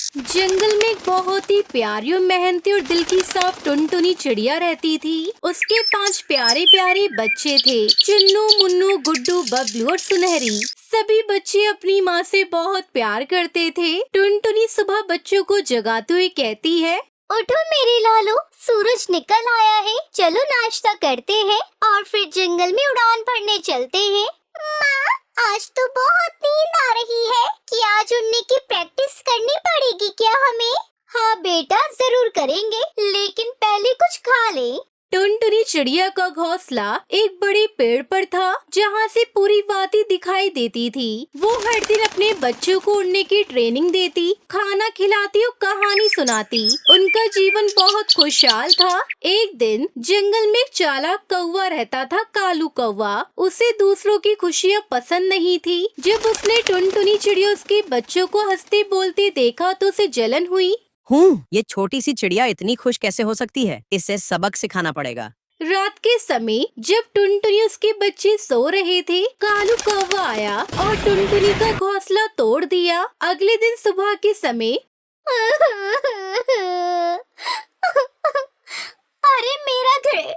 जंगल में एक बहुत ही प्यारी और मेहनती और दिल की साफ टुनटुनी चिड़िया रहती थी। उसके 5 प्यारे प्यारे बच्चे थे, चुन्नू, मुन्नू, गुड्डू, बबलू और सुनहरी। सभी बच्चे अपनी माँ से बहुत प्यार करते थे। टुनटुनी सुबह बच्चों को जगाते हुए कहती है, उठो मेरे लालो, सूरज निकल आया है, चलो नाश्ता करते हैं और फिर जंगल में उड़ान भरने चलते हैं। माँ, आज तो बहुत नींद आ रही है कि आज उड़ने की प्रैक्टिस करनी पड़ेगी क्या हमें? हाँ बेटा, जरूर करेंगे, लेकिन पहले कुछ खा ले। टुनटुनी चिड़िया का घोंसला एक बड़े पेड़ पर था, जहाँ से पूरी वादी दिखाई देती थी। वो हर दिन अपने बच्चों को उड़ने की ट्रेनिंग देती, खाना खिलाती और कहानी सुनाती। उनका जीवन बहुत खुशहाल था। एक दिन जंगल में एक चालाक कौवा रहता था, कालू कौवा। उसे दूसरों की खुशियाँ पसंद नहीं थी। जब उसने टुनटुनी चिड़िया उसके बच्चों को हंसते बोलते देखा तो उसे जलन हुई। ये छोटी सी चिड़िया इतनी खुश कैसे हो सकती है? इसे सबक सिखाना पड़ेगा। रात के समय जब टुनटुनी उसके बच्चे सो रहे थे, कालू कौवा आया और टुनटुनी का घोंसला तोड़ दिया। अगले दिन सुबह के समय अरे मेरा घर,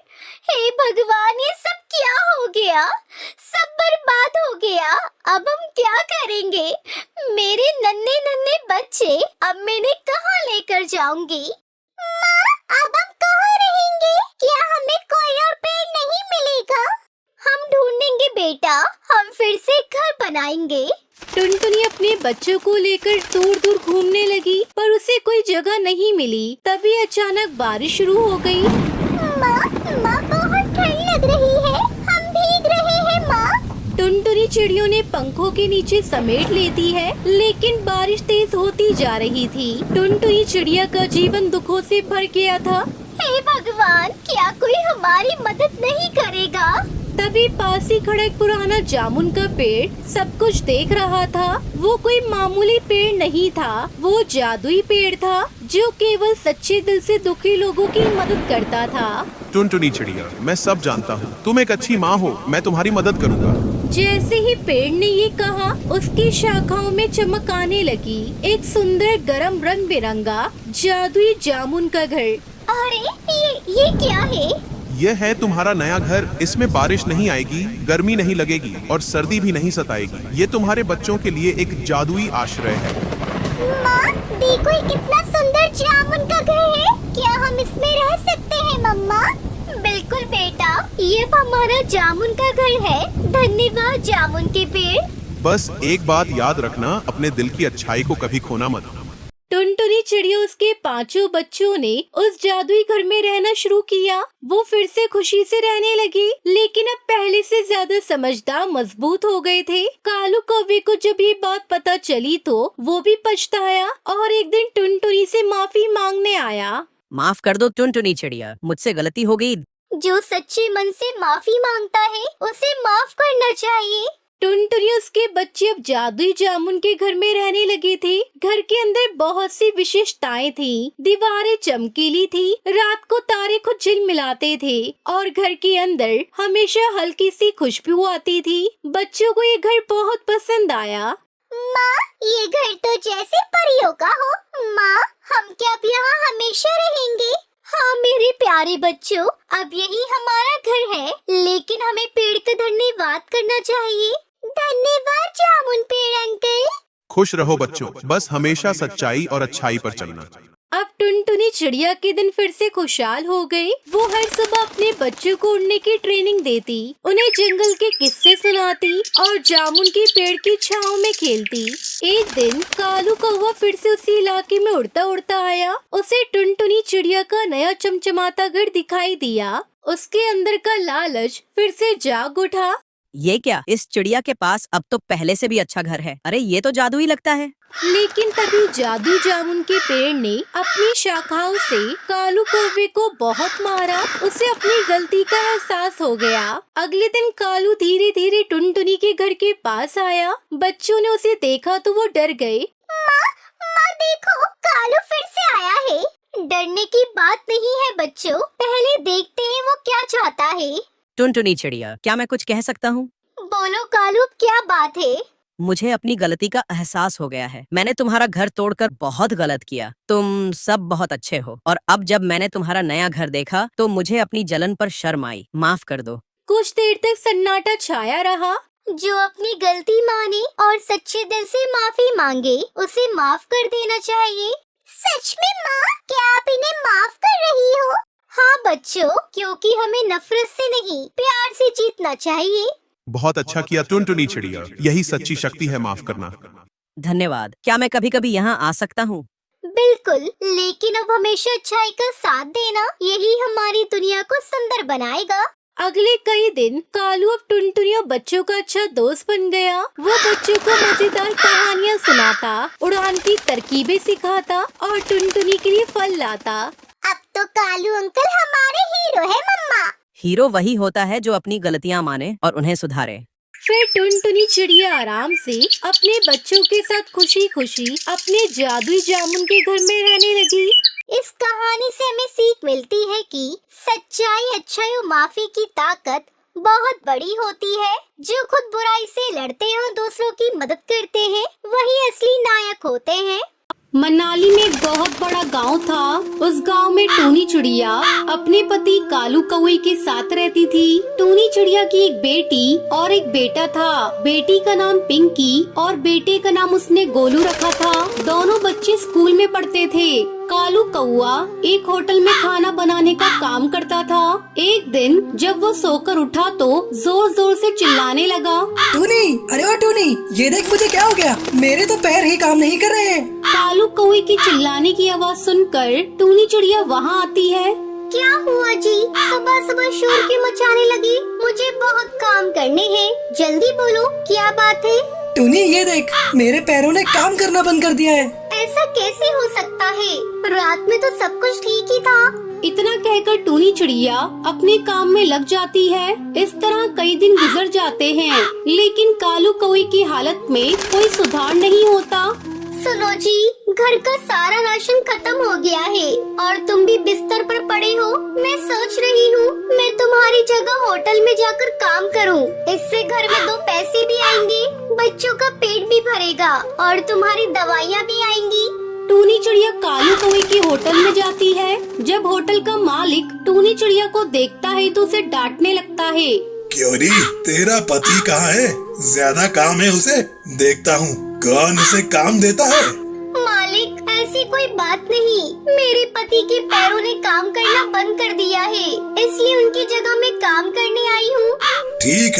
हे भगवान, ये सब क्या हो गया? सब बर्बाद हो गया। अब हम क्या करेंगे? मेरे नन्हे नन्हे बच्चे अब मैं इन्हें कहाँ लेकर जाऊंगी? माँ, अब हम कहाँ रहेंगे? क्या हमें कोई और पेड़ नहीं मिलेगा? हम ढूंढेंगे बेटा, हम फिर से घर बनाएंगे। टुनटुनी अपने बच्चों को लेकर दूर दूर घूमने लगी, पर उसे कोई जगह नहीं मिली। तभी अचानक बारिश शुरू हो गई। माँ, बहुत ठंड लग रही है, हम भीग रहे हैं माँ। टुनटुनी चिड़ियों ने पंखों के नीचे समेट लेती है, लेकिन बारिश तेज होती जा रही थी। टुनटुनी चिड़िया का जीवन दुखों से भर गया था। हे भगवान, क्या कोई हमारी मदद नहीं करेगा? तभी पास ही खड़ा एक पुराना जामुन का पेड़ सब कुछ देख रहा था। वो कोई मामूली पेड़ नहीं था, वो जादुई पेड़ था जो केवल सच्चे दिल से दुखी लोगों की मदद करता था। टुनटुनी चिड़िया, मैं सब जानता हूँ, तुम एक अच्छी माँ हो, मैं तुम्हारी मदद करूँगा। जैसे ही पेड़ ने ये कहा, उसकी शाखाओं में चमक आने लगी। एक सुंदर गरम रंग बिरंगा जादुई जामुन का घर। अरे ये क्या है? यह है तुम्हारा नया घर। इसमें बारिश नहीं आएगी, गर्मी नहीं लगेगी और सर्दी भी नहीं सताएगी। ये तुम्हारे बच्चों के लिए एक जादुई आश्रय है। माँ, देखो ये कितना सुंदर जामुन का घर है। क्या हम इसमें रह सकते हैं मम्मा? बिल्कुल बेटा, ये हमारा जामुन का घर है। धन्यवाद जामुन के पेड़। बस एक बात याद रखना, अपने दिल की अच्छाई को कभी खोना मत। टुनटुनी चिड़िया उसके 5 बच्चों ने उस जादुई घर में रहना शुरू किया। वो फिर से खुशी से रहने लगी, लेकिन अब पहले से ज्यादा समझदार, मजबूत हो गए थे। कालू कौवे को जब ये बात पता चली तो वो भी पछताया और एक दिन टुनटुनी से माफी मांगने आया। माफ कर दो टुनटुनी चिड़िया, मुझसे गलती हो गई। जो सच्चे मन से माफी मांगता है उसे माफ करना चाहिए। टुनटुनी उसके बच्चे अब जादुई जामुन के घर में रहने लगे थे। घर के अंदर बहुत सी विशेषताएं थी। दीवारें चमकीली थी, रात को तारे खुद झिलमिलाते थे और घर के अंदर हमेशा हल्की सी खुशबू आती थी। बच्चों को ये घर बहुत पसंद आया। माँ, ये घर तो जैसे परियों का हो। माँ, हम क्या अब यहाँ हमेशा रहेंगे? हाँ मेरे प्यारे बच्चों, अब यही हमारा घर है, लेकिन हमें पेड़ का धन्यवाद करना चाहिए। धन्यवाद जामुन पेड़ अंकल। खुश रहो बच्चों, बस हमेशा सच्चाई और अच्छाई पर चलना। अब टुनटुनी चिड़िया के दिन फिर से खुशहाल हो गए। वो हर सुबह अपने बच्चों को उड़ने की ट्रेनिंग देती, उन्हें जंगल के किस्से सुनाती और जामुन के पेड़ की छांव में खेलती। एक दिन कालू कौवा फिर से उसी इलाके में उड़ता उड़ता आया। उसे टुनटुनी चिड़िया का नया चमचमाता घर दिखाई दिया। उसके अंदर का लालच फिर से जाग उठा। ये क्या? इस चिड़िया के पास अब तो पहले से भी अच्छा घर है। अरे ये तो जादुई लगता है। लेकिन तभी जादू जामुन के पेड़ ने अपनी शाखाओं से कालू कौवे को बहुत मारा। उसे अपनी गलती का एहसास हो गया। अगले दिन कालू धीरे धीरे टुनटुनी के घर के पास आया। बच्चों ने उसे देखा तो वो डर गए। माँ देखो, कालू फिर से आया है। डरने की बात नहीं है बच्चों, पहले देखते हैं वो क्या चाहता है। टुनटुनी चिड़िया, क्या मैं कुछ कह सकता हूँ? बोलो कालू, क्या बात है? मुझे अपनी गलती का एहसास हो गया है। मैंने तुम्हारा घर तोड़कर बहुत गलत किया। तुम सब बहुत अच्छे हो और अब जब मैंने तुम्हारा नया घर देखा तो मुझे अपनी जलन पर शर्म आई। माफ कर दो। कुछ देर तक सन्नाटा छाया रहा। जो अपनी गलती माने और सच्चे दिल से माफी मांगे उसे माफ कर देना चाहिए। सच में माँ, क्या आप इन्हें माफ कर रही हो? हाँ बच्चों, क्योंकि हमें नफरत से नहीं प्यार से जीतना चाहिए। बहुत अच्छा किया टुनटुनी चिड़िया, यही सच्ची शक्ति है माफ करना। धन्यवाद। क्या मैं कभी कभी यहाँ आ सकता हूँ? बिल्कुल, लेकिन अब हमेशा अच्छाई का साथ देना, यही हमारी दुनिया को सुंदर बनाएगा। अगले कई दिन कालू अब टुनटुनी और बच्चों का अच्छा दोस्त बन गया। वो बच्चों को मजेदार कहानियाँ सुनाता, उड़ान की तरकीबें सिखाता और टुनटुनी के लिए फल लाता। अब तो कालू अंकल हमारे हीरो है मम्मा। हीरो वही होता है जो अपनी गलतियाँ माने और उन्हें सुधारे। फिर टुनटुनी चिड़िया आराम से अपने बच्चों के साथ खुशी खुशी अपने जादुई जामुन के घर में रहने लगी। इस कहानी से हमें सीख मिलती है कि सच्चाई, अच्छाई और माफी की ताकत बहुत बड़ी होती है। जो खुद बुराई से लड़ते हैं और दूसरों की मदद करते हैं, वही असली नायक होते हैं। मनाली में एक बहुत बड़ा गांव था। उस गांव में टूनी चिड़िया अपने पति कालू कौवे के साथ रहती थी। टूनी चिड़िया की एक बेटी और एक बेटा था। बेटी का नाम पिंकी और बेटे का नाम उसने गोलू रखा था। दोनों बच्चे स्कूल में पढ़ते थे। कालू कौआ एक होटल में खाना बनाने का काम करता था। एक दिन जब वो सोकर उठा तो जोर जोर से चिल्लाने लगा, टूनी, अरे ओ टूनी, ये देख मुझे क्या हो गया, मेरे तो पैर ही काम नहीं कर रहे हैं। कालू कौवे की चिल्लाने की आवाज सुनकर टूनी चिड़िया वहाँ आती है। क्या हुआ जी? सुबह सुबह शोर क्यों मचाने लगी? मुझे बहुत काम करने हैं, जल्दी बोलो क्या बात है? टूनी ये देख, मेरे पैरों ने काम करना बंद कर दिया है। ऐसा कैसे हो सकता है? रात में तो सब कुछ ठीक ही था। इतना कहकर टूनी चिड़िया अपने काम में लग जाती है। इस तरह कई दिन गुजर जाते हैं, लेकिन कालू कौवे की हालत में कोई सुधार नहीं होता। सुनो जी, घर का सारा राशन खत्म हो गया है और तुम भी बिस्तर पर पड़े हो। मैं सोच रही हूँ मैं तुम्हारी जगह होटल में जाकर काम करूँ। इससे घर में 2 पैसे भी आएंगे, बच्चों का पेट भी भरेगा और तुम्हारी दवाइयाँ भी आएंगी। टूनी चिड़िया कालू कौवे की होटल में जाती है। जब होटल का मालिक टूनी चिड़िया को देखता है तो उसे डांटने लगता है। क्यों री, तेरा पति कहाँ है? ज्यादा काम है उसे, देखता हूँ कौन उसे काम देता है। मालिक, ऐसी कोई बात नहीं। मेरे पति के पैरों ने काम करना बंद कर दिया है, इसलिए उनकी जगह मैं काम करने आई हूँ। ठीक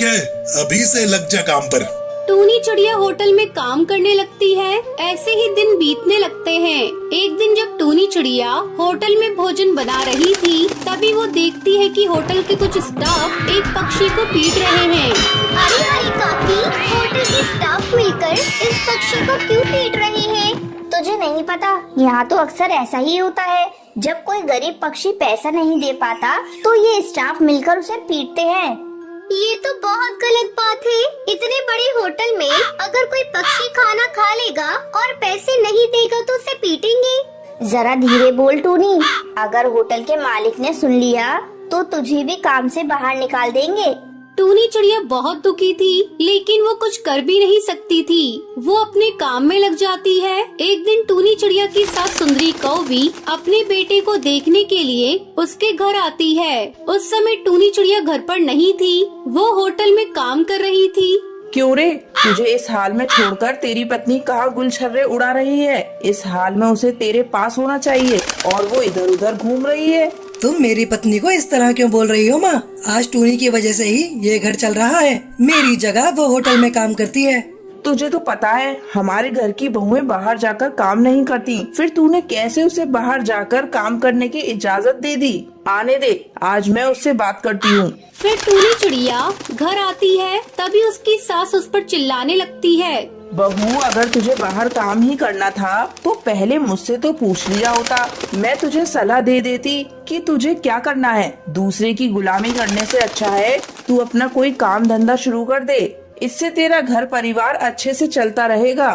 है, अभी से लग जा काम पर। टूनी चिड़िया होटल में काम करने लगती है। ऐसे ही दिन बीतने लगते हैं। एक दिन जब टूनी चिड़िया होटल में भोजन बना रही थी, तभी वो देखती है कि होटल के कुछ स्टाफ एक पक्षी को पीट रहे हैं। अरे काकी, होटल के स्टाफ मिलकर इस पक्षी को क्यों पीट रहे हैं? तुझे नहीं पता, यहाँ तो अक्सर ऐसा ही होता है। जब कोई गरीब पक्षी पैसा नहीं दे पाता तो ये स्टाफ मिलकर उसे पीटते हैं। ये तो बहुत गलत बात है। इतने बड़े होटल में अगर कोई पक्षी खाना खा लेगा और पैसे नहीं देगा तो उसे पीटेंगे। जरा धीरे बोल टूनी, अगर होटल के मालिक ने सुन लिया तो तुझे भी काम से बाहर निकाल देंगे। टूनी चिड़िया बहुत दुखी थी, लेकिन वो कुछ कर भी नहीं सकती थी। वो अपने काम में लग जाती है। एक दिन टूनी चिड़िया की सास सुंदरी कौवी अपने बेटे को देखने के लिए उसके घर आती है। उस समय टूनी चिड़िया घर पर नहीं थी, वो होटल में काम कर रही थी। क्यों रे, तुझे इस हाल में छोड़कर तेरी पत्नी कहाँ गुलछर्रे उड़ा रही है? इस हाल में उसे तेरे पास होना चाहिए और वो इधर उधर घूम रही है। तुम मेरी पत्नी को इस तरह क्यों बोल रही हो माँ? आज टूनी की वजह से ही ये घर चल रहा है। मेरी जगह वो होटल में काम करती है। तुझे तो पता है हमारे घर की बहुएं बाहर जाकर काम नहीं करती, फिर तूने कैसे उसे बाहर जाकर काम करने की इजाजत दे दी? आने दे, आज मैं उससे बात करती हूँ। फिर टूनी चिड़िया घर आती है, तभी उसकी सास उस पर चिल्लाने लगती है। बहू, अगर तुझे बाहर काम ही करना था तो पहले मुझसे तो पूछ लिया होता। मैं तुझे सलाह दे देती कि तुझे क्या करना है। दूसरे की गुलामी करने से अच्छा है तू अपना कोई काम धंधा शुरू कर दे, इससे तेरा घर परिवार अच्छे से चलता रहेगा।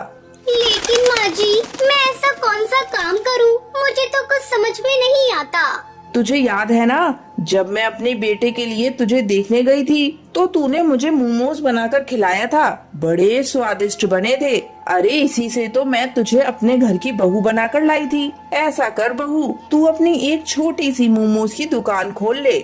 लेकिन माँ जी, मैं ऐसा कौन सा काम करूँ? मुझे तो कुछ समझ में नहीं आता। तुझे याद है ना, जब मैं अपने बेटे के लिए तुझे देखने गई थी तो तूने मुझे मोमोज बनाकर खिलाया था, बड़े स्वादिष्ट बने थे। अरे इसी से तो मैं तुझे अपने घर की बहू बनाकर लाई थी। ऐसा कर बहू, तू अपनी एक छोटी सी मोमोज की दुकान खोल ले।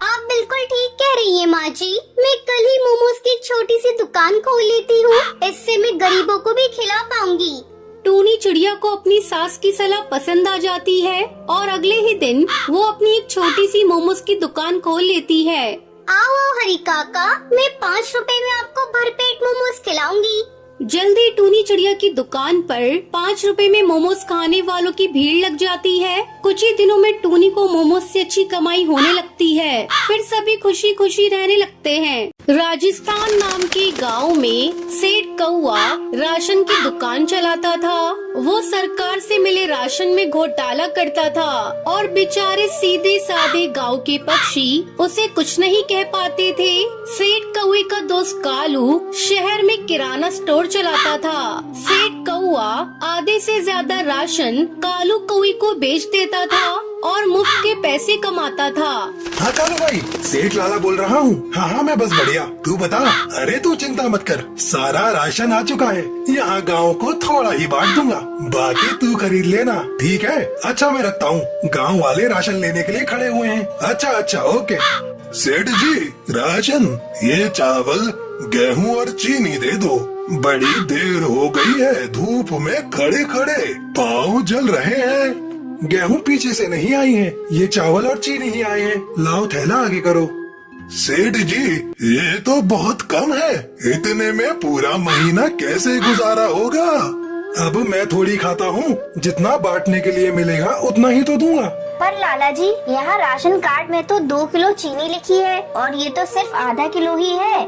आप बिल्कुल ठीक कह रही हैं माँ जी। मैं कल ही मोमोज की छोटी सी दुकान खोल लेती हूँ। इससे मैं गरीबों को भी खिला पाऊंगी। टूनी चिड़िया को अपनी सास की सलाह पसंद आ जाती है और अगले ही दिन वो अपनी एक छोटी सी मोमोज की दुकान खोल लेती है। आओ हरी काका, मैं 5 रुपए में आपको भरपेट मोमोज खिलाऊंगी। जल्दी टूनी चिड़िया की दुकान पर 5 रुपए में मोमोज खाने वालों की भीड़ लग जाती है। कुछ ही दिनों में टूनी को मोमोज से अच्छी कमाई होने लगती है। फिर सभी खुशी खुशी रहने लगते हैं। राजस्थान नाम के गांव में सेठ कौआ राशन की दुकान चलाता था। वो सरकार से मिले राशन में घोटाला करता था और बेचारे सीधे साधे गांव के पक्षी उसे कुछ नहीं कह पाते थे। सेठ कौए का दोस्त कालू शहर में किराना स्टोर चलाता था। सेठ कौआ आधे से ज्यादा राशन कालू कौए को बेच देता था और मुफ्त के पैसे कमाता था। हाँ कालू भाई, सेठ लाला बोल रहा हूँ। हाँ मैं बस बढ़िया, तू बता। अरे तू चिंता मत कर, सारा राशन आ चुका है। यहाँ गांव को थोड़ा ही बांट दूंगा, बाकी तू खरीद लेना, ठीक है? अच्छा मैं रखता हूँ, गांव वाले राशन लेने के लिए खड़े हुए हैं। अच्छा ओके। सेठ जी राशन, ये चावल, गेहूँ और चीनी दे दो। बड़ी देर हो गई है, धूप में खड़े खड़े पाँव जल रहे हैं। गेहूं पीछे से नहीं आई है, ये चावल और चीनी ही आए हैं। लाओ थैला आगे करो। सेठ जी ये तो बहुत कम है, इतने में पूरा महीना कैसे गुजारा होगा? अब मैं थोड़ी खाता हूँ, जितना बांटने के लिए मिलेगा उतना ही तो दूंगा। पर लाला जी, यहाँ राशन कार्ड में तो 2 किलो चीनी लिखी है और ये तो सिर्फ आधा किलो ही है।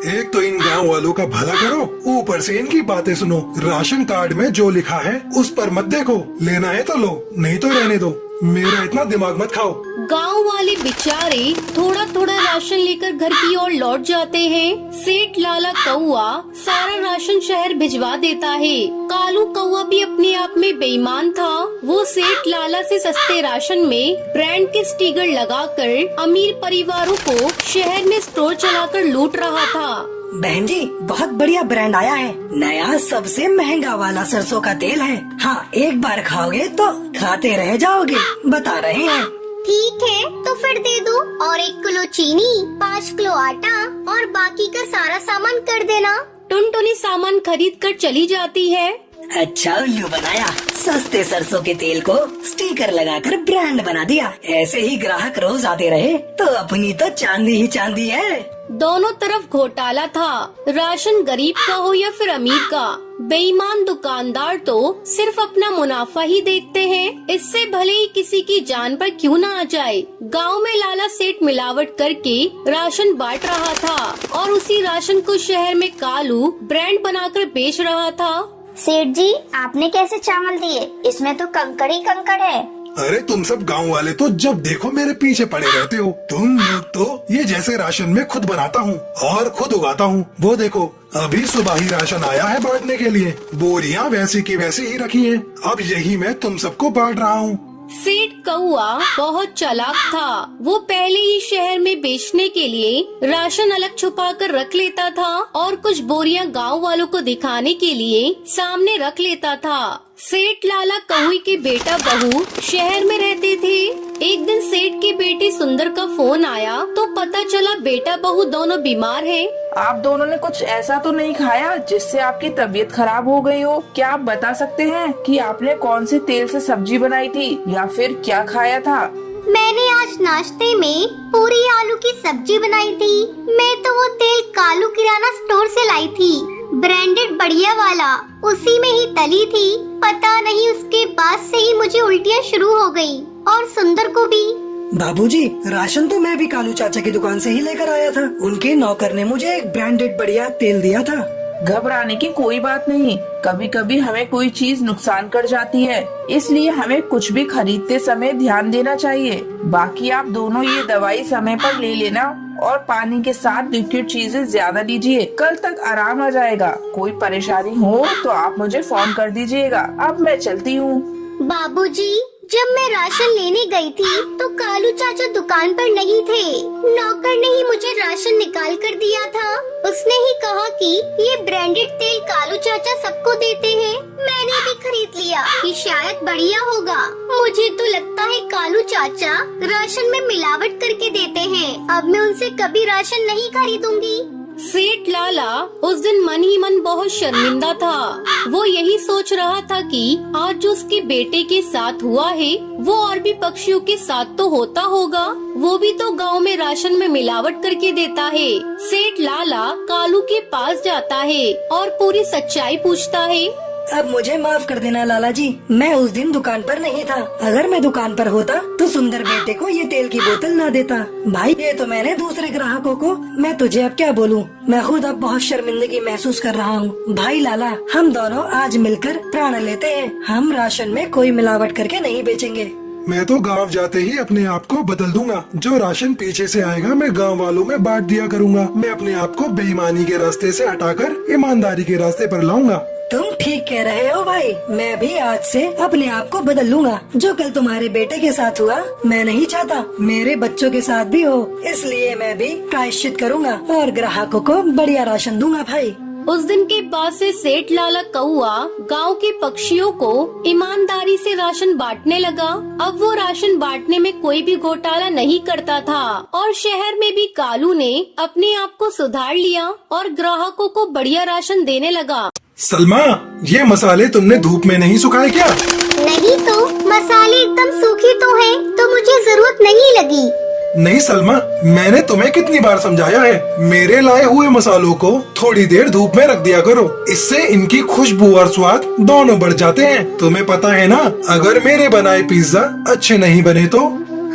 एक तो इन गांव वालों का भला करो, ऊपर से इनकी बातें सुनो। राशन कार्ड में जो लिखा है उस पर मत देखो, लेना है तो लो, नहीं तो रहने दो। मेरा इतना दिमाग मत खाओ। गांव वाले बेचारे थोड़ा थोड़ा राशन लेकर घर की ओर लौट जाते हैं। सेठ लाला कौआ सारा राशन शहर भिजवा देता है। कालू कौआ भी अपने आप में बेईमान था। वो सेठ लाला से सस्ते राशन में ब्रांड के स्टिकर लगाकर अमीर परिवारों को शहर में स्टोर चलाकर लूट रहा था। बहन जी बहुत बढ़िया ब्रांड आया है, नया सबसे महंगा वाला सरसों का तेल है। हाँ एक बार खाओगे तो खाते रह जाओगे, बता रहे हैं। ठीक है तो फिर दे दो, और 1 किलो चीनी, 5 किलो आटा और बाकी का सारा सामान कर देना। टुनटुनी सामान खरीद कर चली जाती है। अच्छा उल्लू बनाया, सस्ते सरसों के तेल को स्टिकर लगाकर ब्रांड बना दिया। ऐसे ही ग्राहक रोज आते रहे तो अपनी तो चांदी ही चांदी है। दोनों तरफ घोटाला था, राशन गरीब का हो या फिर अमीर का। बेईमान दुकानदार तो सिर्फ अपना मुनाफा ही देखते हैं, इससे भले ही किसी की जान पर क्यों ना आ जाए। गांव में लाला सेठ मिलावट करके राशन बांट रहा था और उसी राशन को शहर में कालू ब्रांड बनाकर बेच रहा था। सेठ जी आपने कैसे चावल दिए? इसमें तो कंकड़ ही कंकड़ है। अरे तुम सब गांव वाले तो जब देखो मेरे पीछे पड़े रहते हो। तुम लोग तो ये जैसे राशन में खुद बनाता हूँ और खुद उगाता हूँ। वो देखो अभी सुबह ही राशन आया है बांटने के लिए, बोरियां वैसी की वैसी ही रखी हैं। अब यही मैं तुम सबको बांट रहा हूँ। सेठ कौआ बहुत चालाक था। वो पहले ही शहर में बेचने के लिए राशन अलग छुपा कर रख लेता था और कुछ बोरियां गांव वालों को दिखाने के लिए सामने रख लेता था। सेठ लाला कौए के बेटा बहू शहर में रहते थे। एक दिन सेठ के बेटे सुंदर का फोन आया तो पता चला बेटा बहू दोनों बीमार हैं। आप दोनों ने कुछ ऐसा तो नहीं खाया जिससे आपकी तबीयत खराब हो गई हो? क्या आप बता सकते हैं कि आपने कौन से तेल से सब्जी बनाई थी या फिर क्या खाया था? मैंने आज नाश्ते में पूरी आलू की सब्जी बनाई थी। मैं तो वो तेल कालू किराना स्टोर से लाई थी, ब्रांडेड बढ़िया वाला, उसी में ही तली थी। पता नहीं उसके बाद से ही मुझे उल्टियाँ शुरू हो गई और सुंदर को भी। बाबूजी राशन तो मैं भी कालू चाचा की दुकान से ही लेकर आया था। उनके नौकर ने मुझे एक ब्रांडेड बढ़िया तेल दिया था। घबराने की कोई बात नहीं, कभी कभी हमें कोई चीज नुकसान कर जाती है, इसलिए हमें कुछ भी खरीदते समय ध्यान देना चाहिए। बाकी आप दोनों ये दवाई समय पर ले लेना और पानी के साथ लिक्विड चीजें ज्यादा लीजिए, कल तक आराम आ जाएगा। कोई परेशानी हो तो आप मुझे फोन कर दीजिएगा। अब मैं चलती हूँ। बाबूजी जब मैं राशन लेने गई थी तो कालू चाचा दुकान पर नहीं थे। नौकर ने ही मुझे राशन निकाल कर दिया था। उसने ही कहा कि ये ब्रांडेड तेल कालू चाचा सबको देते हैं। मैंने भी खरीद लिया कि शायद बढ़िया होगा। मुझे तो लगता है कालू चाचा राशन में मिलावट करके देते हैं। अब मैं उनसे कभी राशन नहीं खरीदूंगी। सेठ लाला उस दिन मन ही मन बहुत शर्मिंदा था। वो यही सोच रहा था कि आज जो उसके बेटे के साथ हुआ है वो और भी पक्षियों के साथ तो होता होगा। वो भी तो गांव में राशन में मिलावट करके देता है। सेठ लाला कालू के पास जाता है और पूरी सच्चाई पूछता है। अब मुझे माफ कर देना लाला जी, मैं उस दिन दुकान पर नहीं था। अगर मैं दुकान पर होता तो सुंदर बेटे को ये तेल की बोतल ना देता। भाई ये तो मैंने दूसरे ग्राहकों को, मैं तुझे अब क्या बोलूं, मैं खुद अब बहुत शर्मिंदगी महसूस कर रहा हूँ। भाई लाला, हम दोनों आज मिलकर प्राण लेते हैं। हम राशन में कोई मिलावट करके नहीं बेचेंगे। मैं तो गांव जाते ही अपने आप को बदल दूंगा। जो राशन पीछे से आएगा मैं गांव वालों में बांट दिया करूंगा। मैं अपने आप को बेईमानी के रास्ते से हटाकर ईमानदारी के रास्ते पर लाऊंगा। तुम ठीक कह रहे हो भाई, मैं भी आज से अपने आप को बदल लूंगा। जो कल तुम्हारे बेटे के साथ हुआ मैं नहीं चाहता मेरे बच्चों के साथ भी हो। इसलिए मैं भी प्रायश्चित करूंगा और ग्राहकों को बढ़िया राशन दूंगा भाई। उस दिन के बाद से सेठ लाला कौआ गांव के पक्षियों को ईमानदारी से राशन बांटने लगा। अब वो राशन बांटने में कोई भी घोटाला नहीं करता था और शहर में भी कालू ने अपने आप को सुधार लिया और ग्राहकों को बढ़िया राशन देने लगा। सलमा, ये मसाले तुमने धूप में नहीं सुखाए क्या? नहीं तो मसाले एकदम सूखे तो हैं, तो मुझे जरूरत नहीं लगी। नहीं सलमा, मैंने तुम्हें कितनी बार समझाया है, मेरे लाए हुए मसालों को थोड़ी देर धूप में रख दिया करो। इससे इनकी खुशबू और स्वाद दोनों बढ़ जाते हैं। तुम्हें पता है ना, अगर मेरे बनाए पिज्जा अच्छे नहीं बने तो?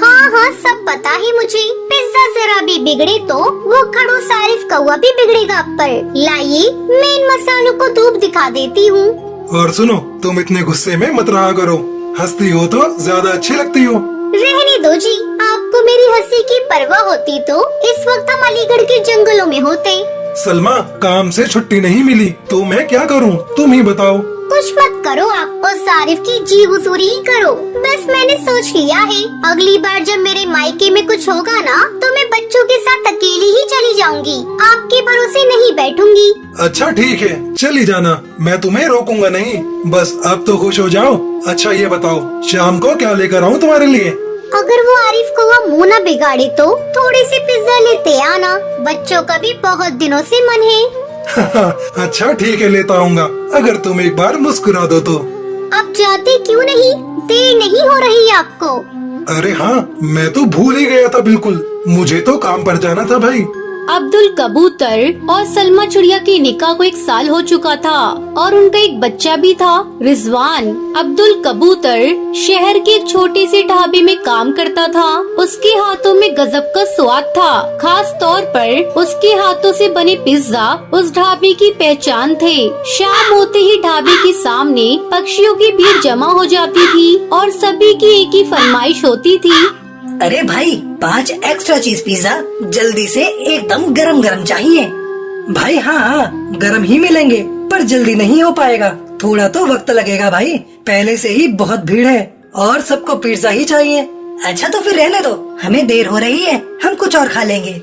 हाँ हाँ, सब पता है मुझे। पिज्जा जरा भी बिगड़े तो वो खड़ूस आरिफ कौआ भी बिगड़ेगा। पर लाइए, मैं इन मसालों को धूप दिखा देती हूँ। और सुनो, तुम इतने गुस्से में मत रहा करो। हंसती हो तो ज्यादा अच्छी लगती हो। रहने दो जी, आपको मेरी हंसी की परवाह होती तो इस वक्त हम अलीगढ़ के जंगलों में होते। सलमा, काम से छुट्टी नहीं मिली तो मैं क्या करूं, तुम ही बताओ। कुछ मत करो आप, उस आरिफ की जी हुजूरी ही करो। बस मैंने सोच लिया है, अगली बार जब मेरे मायके में कुछ होगा ना तो मैं बच्चों के साथ अकेली ही चली जाऊंगी। आपके भरोसे नहीं बैठूंगी। अच्छा ठीक है, चली जाना, मैं तुम्हें रोकूंगा नहीं। बस अब तो खुश हो जाओ। अच्छा ये बताओ, शाम को क्या लेकर आऊँ तुम्हारे लिए? अगर वो आरिफ कौआ मुंह न बिगाड़े तो थोड़े से पिज्जा लेते आना। बच्चों का भी बहुत दिनों से मन है। अच्छा ठीक है, लेता आऊंगा, अगर तुम एक बार मुस्कुरा दो तो। अब जाते क्यों नहीं? देर नहीं हो रही आपको? अरे हाँ, मैं तो भूल ही गया था बिल्कुल, मुझे तो काम पर जाना था भाई। अब्दुल कबूतर और सलमा चिड़िया की निकाह को 1 साल हो चुका था और उनका एक बच्चा भी था, रिजवान। अब्दुल कबूतर शहर के एक छोटे से ढाबे में काम करता था। उसके हाथों में गजब का स्वाद था। खास तौर पर उसके हाथों से बने पिज्जा उस ढाबे की पहचान थे। शाम होते ही ढाबे के सामने पक्षियों की भीड़ जमा हो जाती थी और सभी की एक ही फरमाइश होती थी। अरे भाई, 5 एक्स्ट्रा चीज पिज्जा, जल्दी से, एकदम गरम गरम चाहिए। भाई हाँ, गरम ही मिलेंगे, पर जल्दी नहीं हो पाएगा, थोड़ा तो वक्त लगेगा भाई, पहले से ही बहुत भीड़ है और सबको पिज्जा ही चाहिए। अच्छा तो फिर रहने दो, हमें देर हो रही है, हम कुछ और खा लेंगे।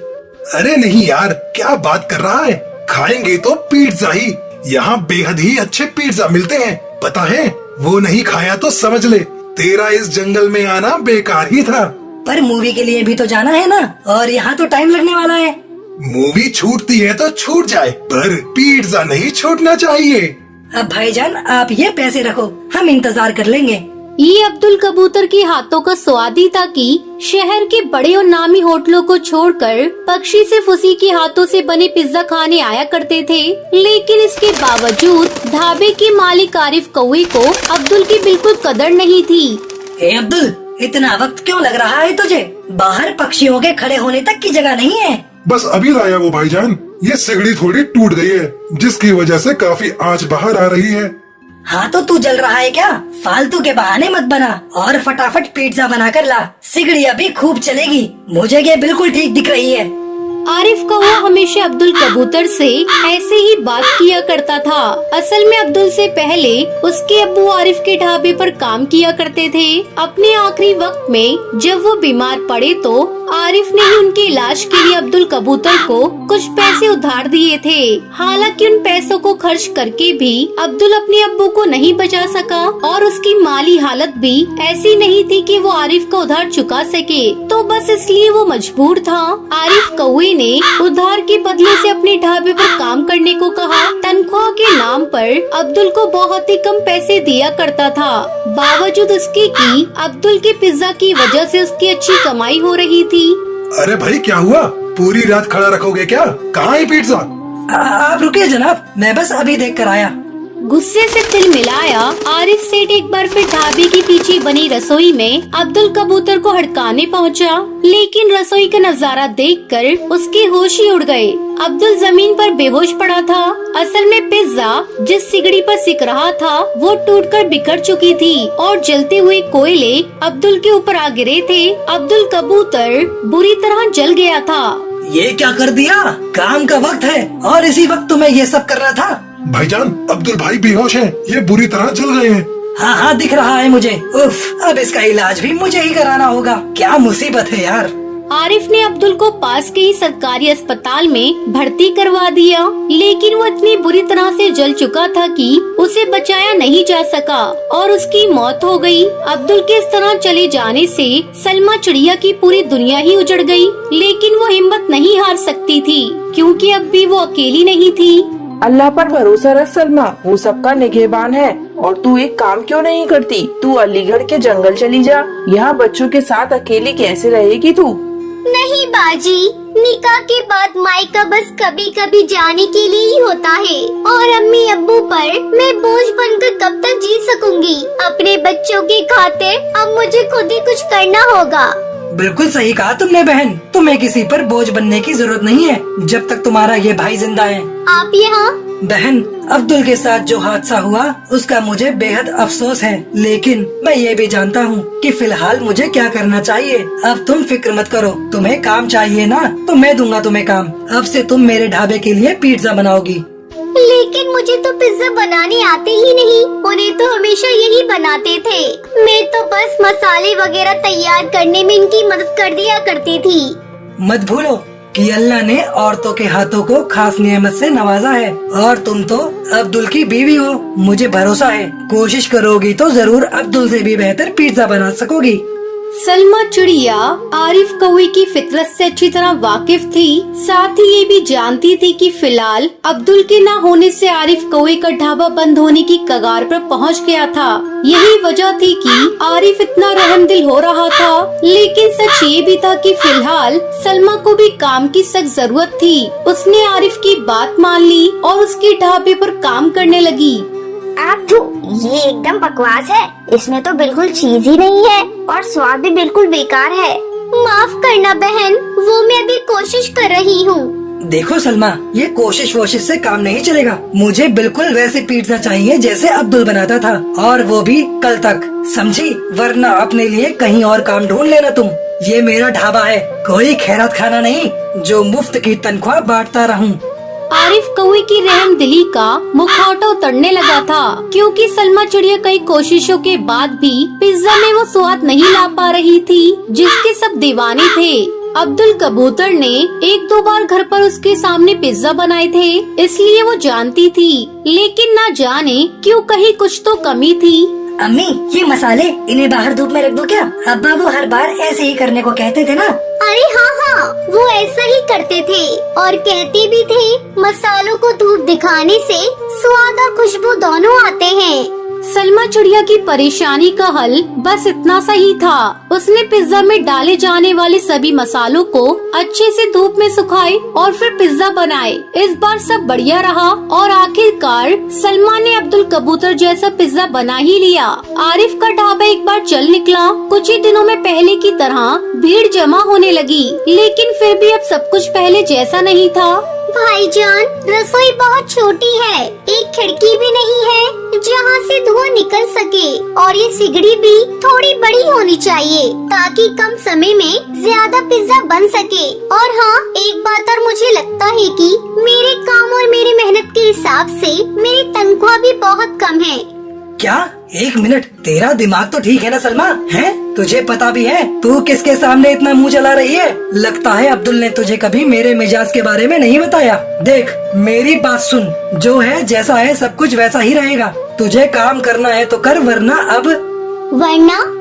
अरे नहीं यार, क्या बात कर रहा है, खाएंगे तो पिज्जा ही। यहाँ बेहद ही अच्छे पिज्जा मिलते हैं, पता है? वो नहीं खाया तो समझ ले, तेरा इस जंगल में आना बेकार ही था। पर मूवी के लिए भी तो जाना है ना, और यहाँ तो टाइम लगने वाला है। मूवी छूटती है तो छूट जाए, पर पिज्जा नहीं छूटना चाहिए। अब भाईजान आप ये पैसे रखो, हम इंतजार कर लेंगे। ये अब्दुल कबूतर के हाथों का स्वाद ही था कि शहर के बड़े और नामी होटलों को छोड़कर पक्षी सिर्फ उसी के हाथों से बने पिज्जा खाने आया करते थे। लेकिन इसके बावजूद ढाबे के मालिक आरिफ कौए को अब्दुल की बिल्कुल कदर नहीं थी। ए अब्दुल, इतना वक्त क्यों लग रहा है तुझे? बाहर पक्षियों के खड़े होने तक की जगह नहीं है। बस अभी लाया वो भाईजान, ये सिगड़ी थोड़ी टूट गई है, जिसकी वजह से काफी आंच बाहर आ रही है। हाँ तो तू जल रहा है क्या? फालतू के बहाने मत बना और फटाफट पिज्जा बना कर ला, सिगड़ी अभी खूब चलेगी। मुझे ये बिल्कुल ठीक दिख रही है। आरिफ कौवा हमेशा अब्दुल कबूतर से ऐसे ही बात किया करता था। असल में अब्दुल से पहले उसके अब्बू आरिफ के ढाबे पर काम किया करते थे। अपने आखिरी वक्त में जब वो बीमार पड़े तो आरिफ ने ही उनके इलाज के लिए अब्दुल कबूतर को कुछ पैसे उधार दिए थे। हालांकि उन पैसों को खर्च करके भी अब्दुल अपने अब्बू को नहीं बचा सका और उसकी माली हालत भी ऐसी नहीं थी कि वो आरिफ का उधार चुका सके, तो बस इसलिए वो मजबूर था। आरिफ कौवे ने उधार के बदले से अपने ढाबे पर काम करने को कहा। तनख्वाह के नाम पर अब्दुल को बहुत ही कम पैसे दिया करता था। बावजूद उसके कि अब्दुल के पिज्जा की वजह से उसकी अच्छी कमाई हो रही थी। अरे भाई क्या हुआ, पूरी रात खड़ा रखोगे क्या? कहाँ है पिज्जा? आप रुकिए जनाब, मैं बस अभी देख कर आया। गुस्से से तिल मिलाया आरिफ सेठ एक बार फिर ढाबे के पीछे बनी रसोई में अब्दुल कबूतर को हड़काने पहुंचा, लेकिन रसोई का नजारा देखकर उसके होश ही उड़ गए। अब्दुल जमीन पर बेहोश पड़ा था। असल में पिज्जा जिस सिगड़ी पर सिक रहा था वो टूटकर बिखर चुकी थी और जलते हुए कोयले अब्दुल के ऊपर आ गिरे थे। अब्दुल कबूतर बुरी तरह जल गया था। ये क्या कर दिया? काम का वक्त है और इसी वक्त तुम्हें ये सब करना था? भाईजान, अब्दुल भाई बेहोश हैं, ये बुरी तरह जल गए हैं। हाँ हाँ दिख रहा है मुझे। उफ, अब इसका इलाज भी मुझे ही कराना होगा। क्या मुसीबत है यार। आरिफ ने अब्दुल को पास के ही सरकारी अस्पताल में भर्ती करवा दिया, लेकिन वो इतनी बुरी तरह से जल चुका था कि उसे बचाया नहीं जा सका और उसकी मौत हो गई। अब्दुल के इस तरह चले जाने से सलमा चिड़िया की पूरी दुनिया ही उजड़ गई, लेकिन वो हिम्मत नहीं हार सकती थी क्योंकि अब भी वो अकेली नहीं थी। अल्लाह पर भरोसा रख सलमा, वो सबका निगहबान है। और तू एक काम क्यों नहीं करती? तू अलीगढ़ के जंगल चली जा। यहाँ बच्चों के साथ अकेली कैसे रहेगी तू? नहीं बाजी, निकाह के बाद मायका बस कभी कभी जाने के लिए ही होता है और अम्मी अब्बू पर मैं बोझ बनकर कब तक जी सकूंगी? अपने बच्चों की खातिर अब मुझे खुद ही कुछ करना होगा। बिल्कुल सही कहा तुमने बहन, तुम्हें किसी पर बोझ बनने की जरूरत नहीं है जब तक तुम्हारा ये भाई जिंदा है। आप यहाँ? बहन, अब्दुल के साथ जो हादसा हुआ उसका मुझे बेहद अफसोस है, लेकिन मैं ये भी जानता हूँ कि फिलहाल मुझे क्या करना चाहिए। अब तुम फिक्र मत करो, तुम्हें काम चाहिए ना तो मैं दूंगा तुम्हें काम। अब से तुम मेरे ढाबे के लिए पिज्जा बनाओगी। लेकिन मुझे तो पिज्जा बनाने आते ही नहीं, उन्हें तो हमेशा यही बनाते थे। मैं तो बस मसाले वगैरह तैयार करने में इनकी मदद कर दिया करती थी। मत भूलो कि अल्लाह ने औरतों के हाथों को खास नियमत से नवाजा है और तुम तो अब्दुल की बीवी हो। मुझे भरोसा है कोशिश करोगी तो जरूर अब्दुल से भी बेहतर पिज्जा बना सकोगी। सलमा चिड़िया आरिफ कौवे की फितरत से अच्छी तरह वाकिफ थी, साथ ही ये भी जानती थी कि फिलहाल अब्दुल के ना होने से आरिफ कौवे का ढाबा बंद होने की कगार पर पहुंच गया था। यही वजह थी कि आरिफ इतना रहमदिल हो रहा था, लेकिन सच ये भी था कि फिलहाल सलमा को भी काम की सख्त जरूरत थी। उसने आरिफ की बात मान ली और उसके ढाबे पर काम करने लगी। आप ये एकदम बकवास है, इसमें तो बिल्कुल चीज ही नहीं है और स्वाद भी बिल्कुल बेकार है। माफ करना बहन, वो मैं अभी कोशिश कर रही हूँ। देखो सलमा, ये कोशिश वोशिश से काम नहीं चलेगा। मुझे बिल्कुल वैसे पिज्जा चाहिए जैसे अब्दुल बनाता था, और वो भी कल तक, समझी? वरना अपने लिए कहीं और काम ढूंढ लेना तुम। ये मेरा ढाबा है, कोई खैरात खाना नहीं जो मुफ्त की तनख्वाह बांटता रहूं। आरिफ कौवे की रहमदिली का मुखौटा उतरने लगा था, क्योंकि सलमा चिड़िया कई कोशिशों के बाद भी पिज्जा में वो स्वाद नहीं ला पा रही थी जिसके सब दीवाने थे। अब्दुल कबूतर ने एक दो बार घर पर उसके सामने पिज्जा बनाए थे, इसलिए वो जानती थी, लेकिन ना जाने क्यों कहीं कुछ तो कमी थी। अम्मी, ये मसाले इन्हें बाहर धूप में रख दो क्या? अब्बा वो हर बार ऐसे ही करने को कहते थे ना। अरे हाँ, वो ऐसा ही करते थे और कहते भी थे मसालों को धूप दिखाने से स्वाद और खुशबू दोनों आते हैं। सलमा चिड़िया की परेशानी का हल बस इतना सा ही था। उसने पिज्जा में डाले जाने वाले सभी मसालों को अच्छे से धूप में सुखाए और फिर पिज्जा बनाए। इस बार सब बढ़िया रहा और आखिरकार सलमा ने अब्दुल कबूतर जैसा पिज्जा बना ही लिया। आरिफ का ढाबा एक बार चल निकला। कुछ ही दिनों में पहले की तरह भीड़ जमा होने लगी, लेकिन फिर भी अब सब कुछ पहले जैसा नहीं था। भाईजान, रसोई बहुत छोटी है, एक खिड़की भी नहीं है यहाँ से धुआं निकल सके और ये सिगड़ी भी थोड़ी बड़ी होनी चाहिए ताकि कम समय में ज्यादा पिज्जा बन सके। और हाँ, एक बात और मुझे लगता है कि मेरे काम और मेरी मेहनत के हिसाब से मेरी तनख्वाह भी बहुत कम है। क्या? 1 मिनट, तेरा दिमाग तो ठीक है ना सलमा? है तुझे पता भी है तू किसके सामने इतना मुंह चला रही है? लगता है अब्दुल ने तुझे कभी मेरे मिजाज के बारे में नहीं बताया। देख मेरी बात सुन, जो है जैसा है सब कुछ वैसा ही रहेगा। तुझे काम करना है तो कर, वरना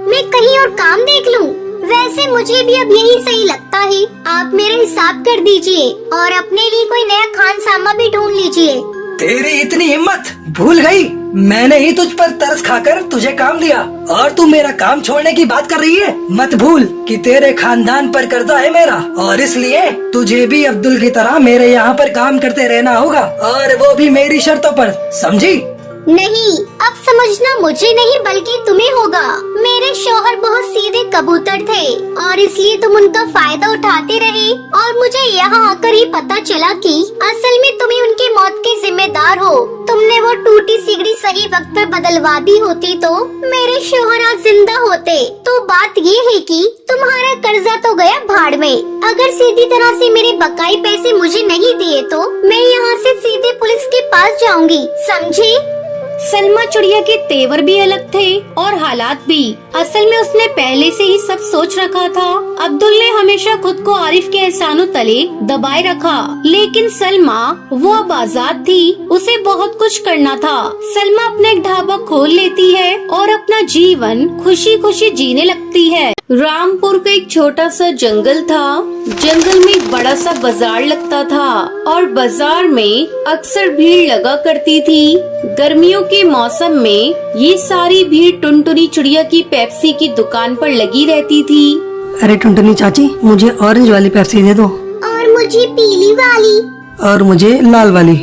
मैं कहीं और काम देख लूं। वैसे मुझे भी अब यही सही लगता है। आप मेरा हिसाब कर दीजिए और अपने लिए कोई नया खानसामा भी ढूंढ लीजिए। तेरी इतनी हिम्मत! भूल गई मैंने ही तुझ पर तरस खाकर तुझे काम दिया और तू मेरा काम छोड़ने की बात कर रही है। मत भूल कि तेरे खानदान पर कर्जा है मेरा और इसलिए तुझे भी अब्दुल की तरह मेरे यहाँ पर काम करते रहना होगा, और वो भी मेरी शर्तों पर, समझी? नहीं, अब समझना मुझे नहीं बल्कि तुम्हें होगा। मेरे शौहर बहुत सीधे कबूतर थे और इसलिए तुम उनका फायदा उठाते रहे और मुझे यहाँ आकर ही पता चला कि असल में तुम ही उनकी मौत के जिम्मेदार हो। तुमने वो टूटी सिगड़ी सही वक्त पर बदलवा दी होती तो मेरे शौहर आज जिंदा होते। तो बात ये है कि तुम्हारा कर्जा तो गया भाड़ में। अगर सीधी तरह से मेरे बकाई पैसे मुझे नहीं दिए तो मैं यहाँ से सीधे पुलिस के पास जाऊंगी, समझे? सलमा चिड़िया के तेवर भी अलग थे और हालात भी। असल में उसने पहले से ही सब सोच रखा था। अब्दुल ने हमेशा खुद को आरिफ के एहसानों तले दबाए रखा, लेकिन सलमा वो अब आजाद थी, उसे बहुत कुछ करना था। सलमा अपना एक ढाबा खोल लेती है और अपना जीवन खुशी खुशी जीने लगती है। रामपुर का एक छोटा सा जंगल था। जंगल में एक बड़ा सा बाजार लगता था और बाजार में अक्सर भीड़ लगा करती थी। गर्मियों के मौसम में ये सारी भीड़ टुनटुनी चिड़िया की पेप्सी की दुकान पर लगी रहती थी। अरे टुनटुनी चाची, मुझे ऑरेंज वाली पेप्सी दे दो। और मुझे पीली वाली। और मुझे लाल वाली।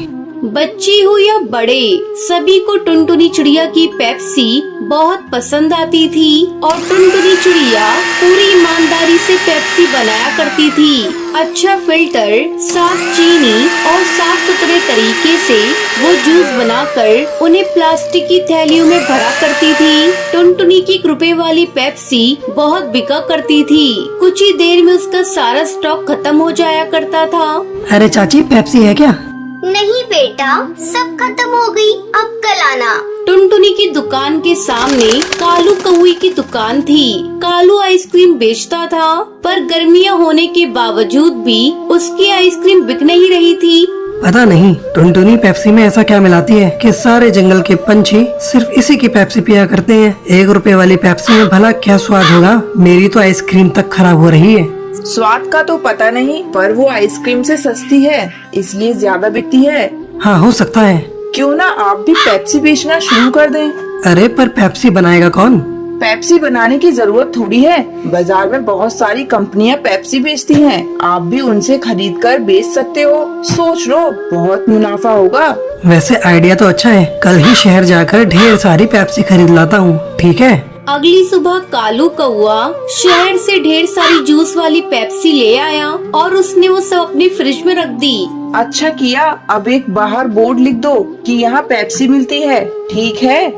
बच्चे हो या बड़े, सभी को टुनटुनी चिड़िया की पेप्सी बहुत पसंद आती थी और टुनटुनी चिड़िया पूरी ईमानदारी से पेप्सी बनाया करती थी। अच्छा फिल्टर, साफ चीनी और साफ सुथरे तरीके से वो जूस बनाकर उन्हें प्लास्टिक की थैलियों में भरा करती थी। टुनटुनी की 1 रुपए वाली पेप्सी बहुत बिका करती थी। कुछ ही देर में उसका सारा स्टॉक खत्म हो जाया करता था। अरे चाची, पेप्सी है क्या? नहीं बेटा, सब खत्म हो गई, अब कल आना। टुनटुनी की दुकान के सामने कालू कौवी की दुकान थी। कालू आइसक्रीम बेचता था, पर गर्मियाँ होने के बावजूद भी उसकी आइसक्रीम बिक नहीं रही थी। पता नहीं टुनटुनी पेप्सी में ऐसा क्या मिलाती है कि सारे जंगल के पंछी सिर्फ इसी की पेप्सी पिया करते हैं। 1 रुपए वाली पेप्सी में भला क्या स्वाद होगा? मेरी तो आइसक्रीम तक खराब हो रही है। स्वाद का तो पता नहीं, पर वो आइसक्रीम से सस्ती है, इसलिए ज्यादा बिकती है। हाँ, हो सकता है। क्यों ना आप भी पेप्सी बेचना शुरू कर दें। अरे पर पेप्सी बनाएगा कौन? पेप्सी बनाने की जरूरत थोड़ी है, बाजार में बहुत सारी कंपनियां पेप्सी बेचती हैं। आप भी उनसे खरीद कर बेच सकते हो। सोच लो, बहुत मुनाफा होगा। वैसे आइडिया तो अच्छा है, कल ही शहर जाकर ढेर सारी पेप्सी खरीद लाता हूँ। ठीक है। अगली सुबह कालू कौआ शहर से ढेर सारी जूस वाली पेप्सी ले आया और उसने वो सब अपने फ्रिज में रख दी। अच्छा किया, अब एक बाहर बोर्ड लिख दो कि यहाँ पेप्सी मिलती है, ठीक है?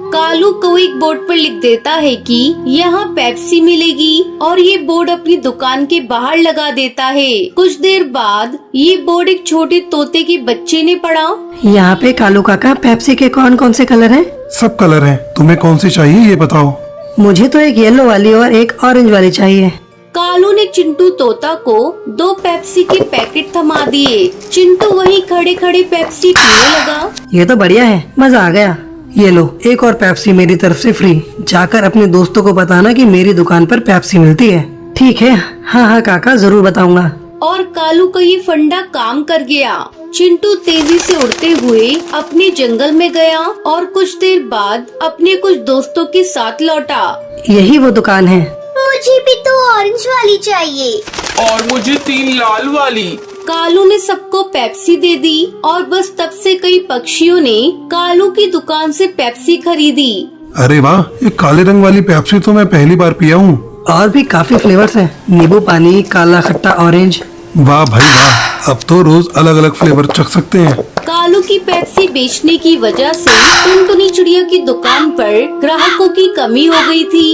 कालू कौआ एक बोर्ड पर लिख देता है कि यहाँ पेप्सी मिलेगी और ये बोर्ड अपनी दुकान के बाहर लगा देता है। कुछ देर बाद ये बोर्ड एक छोटे तोते के बच्चे ने पढ़ा। यहाँ पे कालू काका, पेप्सी के कौन कौन से कलर हैं? सब कलर हैं। तुम्हें कौन सी चाहिए ये बताओ। मुझे तो एक येलो वाली और एक ऑरेंज वाली चाहिए। कालू ने चिंटू तोता को 2 पेप्सी के पैकेट थमा दिए। चिंटू वहीं खड़े खड़े पेप्सी पीने लगा। ये तो बढ़िया है, मजा आ गया। ये लो, एक और पेप्सी मेरी तरफ से फ्री। जाकर अपने दोस्तों को बताना कि मेरी दुकान पर पेप्सी मिलती है। ठीक है, हाँ हाँ काका, जरूर बताऊंगा। और कालू का ये फंडा काम कर गया। चिंटू तेजी से उड़ते हुए अपने जंगल में गया और कुछ देर बाद अपने कुछ दोस्तों के साथ लौटा। यही वो दुकान है। मुझे भी तो ऑरेंज वाली चाहिए। और मुझे 3 लाल वाली। कालू ने सबको पेप्सी दे दी और बस तब से कई पक्षियों ने कालू की दुकान से पेप्सी खरीदी। अरे वाह, ये काले रंग वाली पेप्सी तो मैं पहली बार पिया हूँ। और भी काफी फ्लेवर्स हैं, नींबू पानी, काला खट्टा ऑरेंज। वाह भाई वाह, अब तो रोज अलग अलग फ्लेवर चख सकते हैं। कालू की पेप्सी बेचने की वजह से टुनटुनी चिड़िया की दुकान पर ग्राहकों की कमी हो गई थी।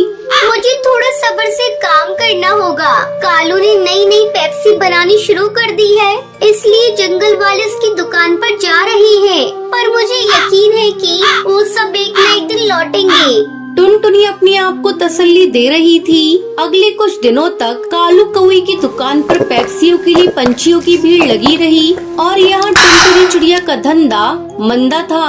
मुझे थोड़ा सब्र से काम करना होगा। कालू ने नई नई पेप्सी बनानी शुरू कर दी है, इसलिए जंगल वाले उसकी दुकान पर जा रहे हैं। पर मुझे यकीन है कि वो सब एक न एक दिन लौटेंगे। टुनटुनी अपने आप को तसल्ली दे रही थी। अगले कुछ दिनों तक कालू कौवे की दुकान पर पेप्सियों के लिए पंछियों की भीड़ लगी रही और यहाँ टुनटुनी चिड़िया का धंधा मंदा था।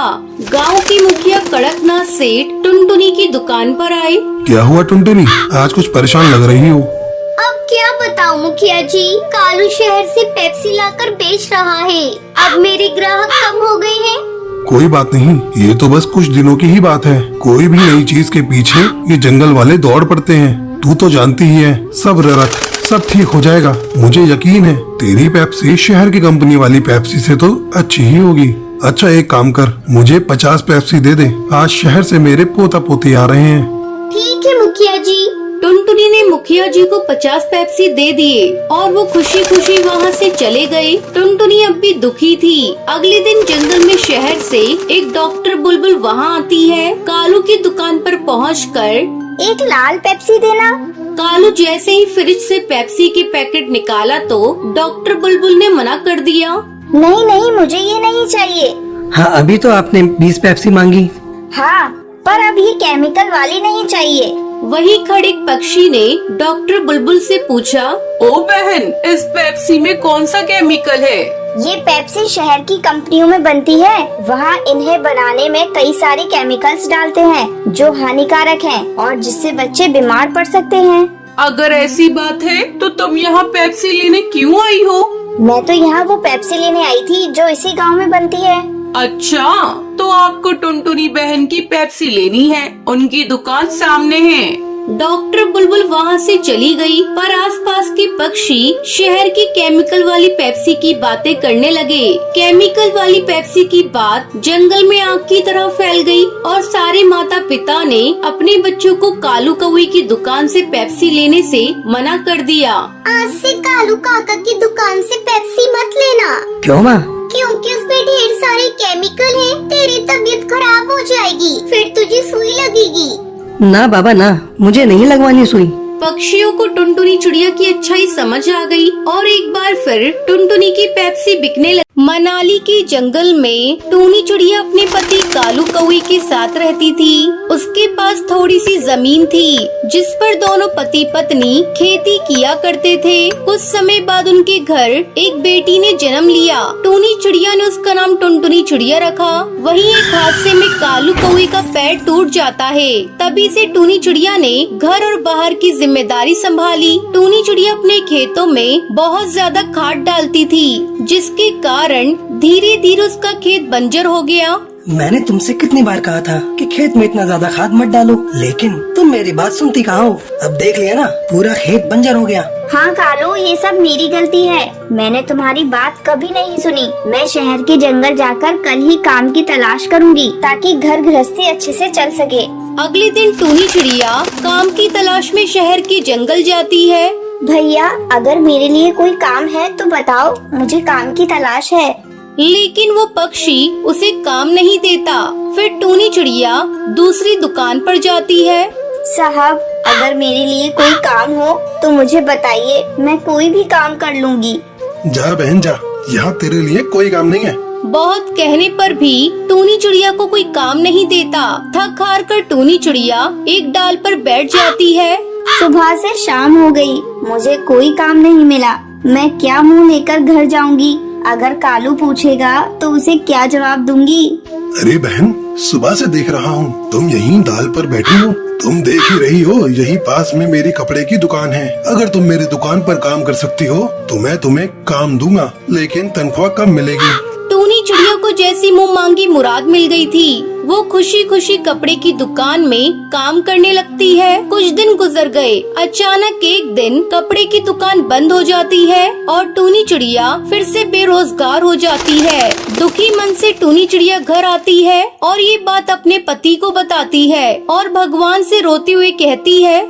गांव की मुखिया कड़कनाथ सेठ टुनटुनी की दुकान पर आए। क्या हुआ टुनटुनी, आज कुछ परेशान लग रही हो? अब क्या बताऊं मुखिया जी, कालू शहर से पेप्सी लाकर बेच रहा है। अब मेरे ग्राहक कम हो गए हैं। कोई बात नहीं, ये तो बस कुछ दिनों की ही बात है। कोई भी नई चीज के पीछे ये जंगल वाले दौड़ पड़ते हैं। तू तो जानती ही है, सब्र रख, सब ठीक हो जाएगा। मुझे यकीन है तेरी पेप्सी शहर की कंपनी वाली पेप्सी से तो अच्छी ही होगी। अच्छा एक काम कर, मुझे 50 पेप्सी दे दे। आज शहर से मेरे पोता पोती आ रहे हैं। ठीक है मुखिया जी। टुनटुनी ने मुखिया जी को 50 पेप्सी दे दिए और वो खुशी खुशी वहाँ से चले गए। टुनटुनी अब भी दुखी थी। अगले दिन जंगल में शहर से एक डॉक्टर बुलबुल वहाँ आती है। कालू की दुकान पर पहुंचकर एक लाल पेप्सी देना। कालू जैसे ही फ्रिज से पेप्सी के पैकेट निकाला तो डॉक्टर बुलबुल ने मना कर दिया। नहीं नहीं, मुझे ये नहीं चाहिए। हाँ, अभी तो आपने 20 पेप्सी मांगी। हाँ, पर अब ये केमिकल वाली नहीं चाहिए। वही खड़े पक्षी ने डॉक्टर बुलबुल से पूछा, ओ बहन, इस पेप्सी में कौन सा केमिकल है? ये पेप्सी शहर की कंपनियों में बनती है। वहाँ इन्हें बनाने में कई सारे केमिकल्स डालते हैं जो हानिकारक हैं और जिससे बच्चे बीमार पड़ सकते हैं। अगर ऐसी बात है तो तुम यहाँ पेप्सी लेने क्यों आई हो? मैं तो यहाँ वो पेप्सी लेने आई थी जो इसी गांव में बनती है। अच्छा, तो आपको टुनटुनी बहन की पेप्सी लेनी है, उनकी दुकान सामने है। डॉक्टर बुलबुल वहाँ से चली गई, पर आसपास के पक्षी शहर की केमिकल वाली पेप्सी की बातें करने लगे। केमिकल वाली पेप्सी की बात जंगल में आग की तरह फैल गई और सारे माता पिता ने अपने बच्चों को कालू कौवे की दुकान से पेप्सी लेने से मना कर दिया। आज से कालू काका की दुकान से पेप्सी मत लेना। क्यों माँ? क्योंकि उसमें ढेर सारे केमिकल हैं। तेरी तबीयत खराब हो जाएगी, फिर तुझे सुई लगेगी। ना बाबा ना, मुझे नहीं लगवानी सुई। पक्षियों को टुनटुनी चिड़िया की अच्छाई समझ आ गई और एक बार फिर टुनटुनी की पेप्सी बिकने लगी। मनाली के जंगल में टूनी चिड़िया अपने पति कालू कौवे के साथ रहती थी। उसके पास थोड़ी सी जमीन थी जिस पर दोनों पति पत्नी खेती किया करते थे। कुछ समय बाद उनके घर एक बेटी ने जन्म लिया। टूनी चिड़िया ने उसका नाम टुनटुनी चिड़िया रखा। वहीं एक हादसे में कालू कौवे का पैर टूट जाता है। तभी से टूनी चिड़िया ने घर और बाहर की जिम्मेदारी संभाली। टूनी चिड़िया अपने खेतों में बहुत ज्यादा खाद डालती थी, जिसके कारण धीरे धीरे उसका खेत बंजर हो गया। मैंने तुमसे कितनी बार कहा था कि खेत में इतना ज्यादा खाद मत डालो, लेकिन तुम मेरी बात सुनती कहाँ हो। अब देख लिया ना, पूरा खेत बंजर हो गया। हाँ कालू, ये सब मेरी गलती है। मैंने तुम्हारी बात कभी नहीं सुनी। मैं शहर के जंगल जाकर कल ही काम की तलाश करूँगी ताकि घर गृहस्थी अच्छे से चल सके। अगले दिन टूनी चिड़िया काम की तलाश में शहर के जंगल जाती है। भैया, अगर मेरे लिए कोई काम है तो बताओ, मुझे काम की तलाश है। लेकिन वो पक्षी उसे काम नहीं देता। फिर टूनी चिड़िया दूसरी दुकान पर जाती है। साहब, अगर मेरे लिए कोई काम हो तो मुझे बताइए, मैं कोई भी काम कर लूँगी। जा बहन जा, यहाँ तेरे लिए कोई काम नहीं है। बहुत कहने पर भी टूनी चिड़िया को कोई काम नहीं देता। थक हार कर टूनी चिड़िया एक डाल पर बैठ जाती है। सुबह से शाम हो गई, मुझे कोई काम नहीं मिला। मैं क्या मुंह लेकर घर जाऊंगी? अगर कालू पूछेगा तो उसे क्या जवाब दूंगी? अरे बहन, सुबह से देख रहा हूँ तुम यहीं डाल पर बैठी हो। तुम देख ही रही हो, यही पास में मेरी कपड़े की दुकान है। अगर तुम मेरी दुकान पर काम कर सकती हो तो मैं तुम्हें काम दूंगा, लेकिन तनख्वाह कब मिलेगी? टूनी चिड़िया को जैसी मुंह मांगी मुराद मिल गई थी। वो खुशी खुशी कपड़े की दुकान में काम करने लगती है। कुछ दिन गुजर गए। अचानक एक दिन कपड़े की दुकान बंद हो जाती है और टूनी चिड़िया फिर से बेरोजगार हो जाती है। दुखी मन से टूनी चिड़िया घर आती है और ये बात अपने पति को बताती है और भगवान से रोते हुए कहती है,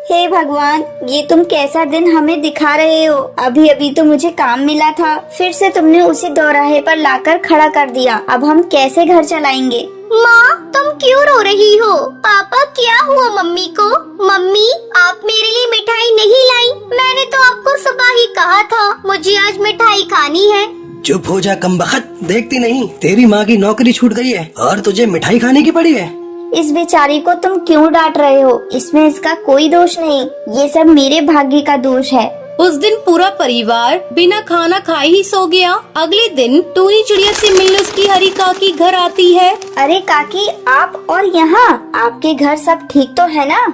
हे भगवान, ये तुम कैसा दिन हमें दिखा रहे हो। अभी अभी तो मुझे काम मिला था, फिर से तुमने उसी दोराहे पर लाकर खड़ा कर दिया। अब हम कैसे घर चलाएंगे? माँ, तुम क्यों रो रही हो? पापा, क्या हुआ मम्मी को? मम्मी, आप मेरे लिए मिठाई नहीं लाई? मैंने तो आपको सुबह ही कहा था मुझे आज मिठाई खानी है। चुप हो जा कमबख्त, देखती नहीं तेरी माँ की नौकरी छूट गई है और तुझे मिठाई खाने की पड़ी है। इस बेचारी को तुम क्यों डांट रहे हो? इसमें इसका कोई दोष नहीं, ये सब मेरे भाग्य का दोष है। उस दिन पूरा परिवार बिना खाना खाए ही सो गया। अगले दिन टूनी चिड़िया से मिलने उसकी हरी काकी घर आती है। अरे काकी, आप और यहाँ? आपके घर सब ठीक तो है ना?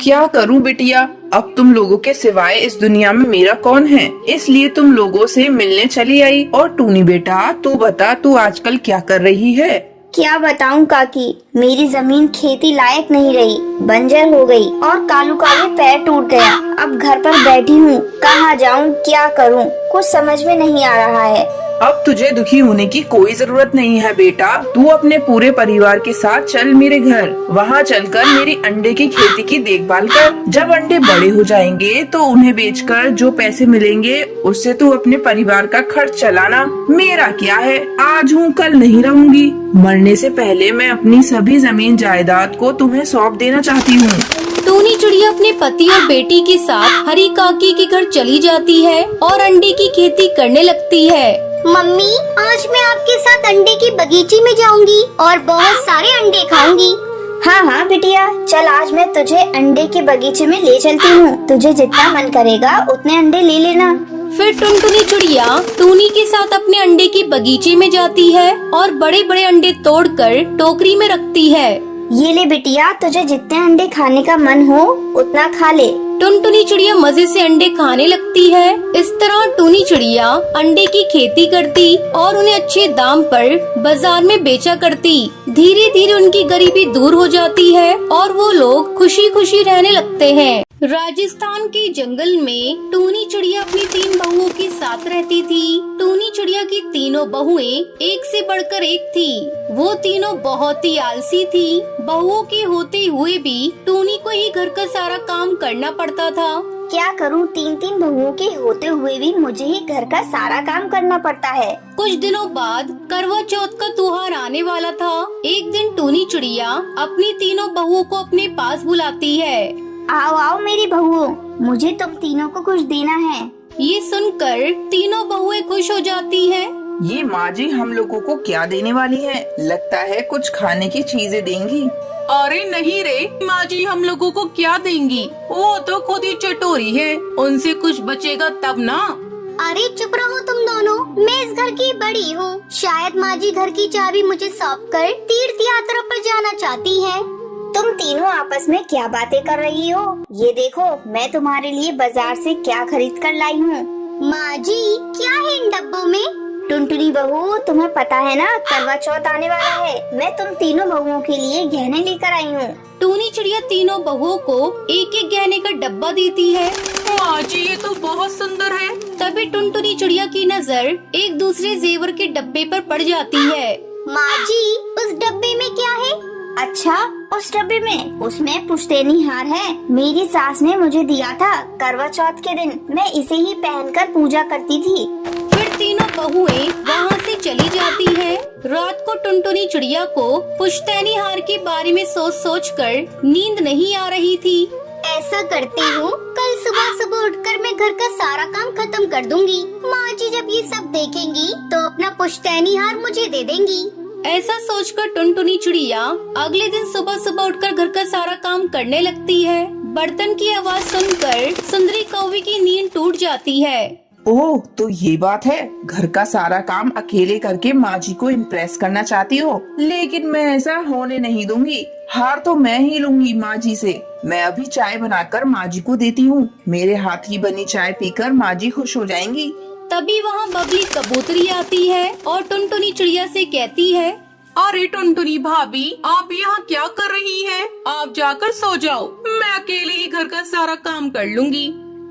क्या करूं बिटिया, अब तुम लोगों के सिवाय इस दुनिया में मेरा कौन है, इसलिए तुम लोगों से मिलने चली आई। और टूनी बेटा, तू बता, तू आजकल क्या कर रही है? क्या बताऊं काकी, मेरी जमीन खेती लायक नहीं रही, बंजर हो गई और कालू कालू पैर टूट गया। अब घर पर बैठी हूँ, कहाँ जाऊँ, क्या करूँ, कुछ समझ में नहीं आ रहा है। अब तुझे दुखी होने की कोई जरूरत नहीं है बेटा। तू अपने पूरे परिवार के साथ चल मेरे घर। वहाँ चलकर मेरी अंडे की खेती की देखभाल कर। जब अंडे बड़े हो जाएंगे तो उन्हें बेचकर जो पैसे मिलेंगे उससे तू अपने परिवार का खर्च चलाना। मेरा क्या है, आज हूँ कल नहीं रहूंगी। मरने से पहले मैं अपनी सभी जमीन जायदाद को तुम्हें सौंप देना चाहती हूँ। टूनी चिड़िया अपने पति और बेटी के साथ हरी काकी के घर चली जाती है और अंडे की खेती करने लगती है। मम्मी, आज मैं आपके साथ अंडे की बगीचे में जाऊंगी और बहुत सारे अंडे खाऊंगी। हाँ हाँ बिटिया, चल आज मैं तुझे अंडे के बगीचे में ले चलती हूँ। तुझे जितना मन करेगा उतने अंडे ले लेना। फिर टुनटुनी चिड़िया टूनी के साथ अपने अंडे के बगीचे में जाती है और बड़े बड़े अंडे तोड़कर टोकरी में रखती है। ये ले बिटिया, तुझे जितने अंडे खाने का मन हो उतना खा ले। टुनटुनी चिड़िया मजे से अंडे खाने लगती है। इस तरह टूनी चिड़िया अंडे की खेती करती और उन्हें अच्छे दाम पर बाजार में बेचा करती। धीरे धीरे उनकी गरीबी दूर हो जाती है और वो लोग खुशी खुशी रहने लगते हैं। राजस्थान के जंगल में टूनी चिड़िया अपनी 3 बहुओं के साथ रहती थी। टूनी चिड़िया की तीनों बहुएं एक से बढ़कर एक थी। वो तीनों बहुत ही आलसी थी। बहुओं के होते हुए भी टूनी को ही घर का सारा काम करना पड़ता था। क्या करूं, 3 बहुओं के होते हुए भी मुझे ही घर का सारा काम करना पड़ता है। कुछ दिनों बाद करवा चौथ का त्योहार आने वाला था। एक दिन टूनी चिड़िया अपनी तीनों बहुओं को अपने पास बुलाती है। आओ आओ मेरी बहुओं, मुझे तुम तीनों को कुछ देना है। ये सुनकर तीनों बहुएं खुश हो जाती हैं। ये माँ जी हम लोगों को क्या देने वाली है? लगता है कुछ खाने की चीजें देंगी। अरे नहीं रे, माँ जी हम लोगों को क्या देंगी? वो तो खुद ही चटोरी है, उनसे कुछ बचेगा तब ना। अरे चुप रहो तुम दोनों, मैं इस घर की बड़ी हूँ। शायद माँ जी घर की चाबी मुझे सौंपकर तीर्थ यात्रा पर जाना चाहती है। तुम तीनों आपस में क्या बातें कर रही हो? ये देखो, मैं तुम्हारे लिए बाजार से क्या खरीद कर लाई हूँ। माँ जी, क्या है इन डब्बों में? टुनटुनी बहू, तुम्हें पता है ना करवा चौथ आने वाला है। मैं तुम तीनों बहुओं के लिए गहने लेकर आई हूँ। टूनी चिड़िया तीनों बहुओं को एक एक गहने का डब्बा देती है। माँ जी ये तो बहुत सुंदर है। तभी टुनटुनी चिड़िया की नजर एक दूसरे जेवर के डब्बे पर पड़ जाती है। माँ जी, उस डब्बे में क्या है? अच्छा, उस डब्बे में, उसमें पुश्तैनी हार है। मेरी सास ने मुझे दिया था करवा चौथ के दिन। मैं इसे ही पहनकर पूजा करती थी। फिर तीनों बहुएं वहाँ से चली जाती है। रात को टुनटुनी चिड़िया को पुश्तैनी हार के बारे में सोच सोच कर नींद नहीं आ रही थी। ऐसा करती हूँ, कल सुबह सुबह उठकर मैं घर का सारा काम खत्म कर दूंगी। माँ जी जब ये सब देखेंगी तो अपना पुश्तैनी हार मुझे दे देंगी। ऐसा सोचकर टुनटुनी चिड़िया अगले दिन सुबह सुबह उठकर घर का सारा काम करने लगती है। बर्तन की आवाज सुनकर सुंदरी कौवी की नींद टूट जाती है। ओह, तो ये बात है, घर का सारा काम अकेले करके माँ जी को इम्प्रेस करना चाहती हो। लेकिन मैं ऐसा होने नहीं दूंगी। हार तो मैं ही लूंगी माँ जी से। मैं अभी चाय बनाकर माँ जी को देती हूँ। मेरे हाथ की बनी चाय पीकर माँ जी खुश हो जाएंगी। तभी वहाँ बबली कबूतरी आती है और टुनटुनी चिड़िया से कहती है, अरे टुनटुनी भाभी, आप यहाँ क्या कर रही हैं? आप जाकर सो जाओ, मैं अकेले ही घर का सारा काम कर लूंगी।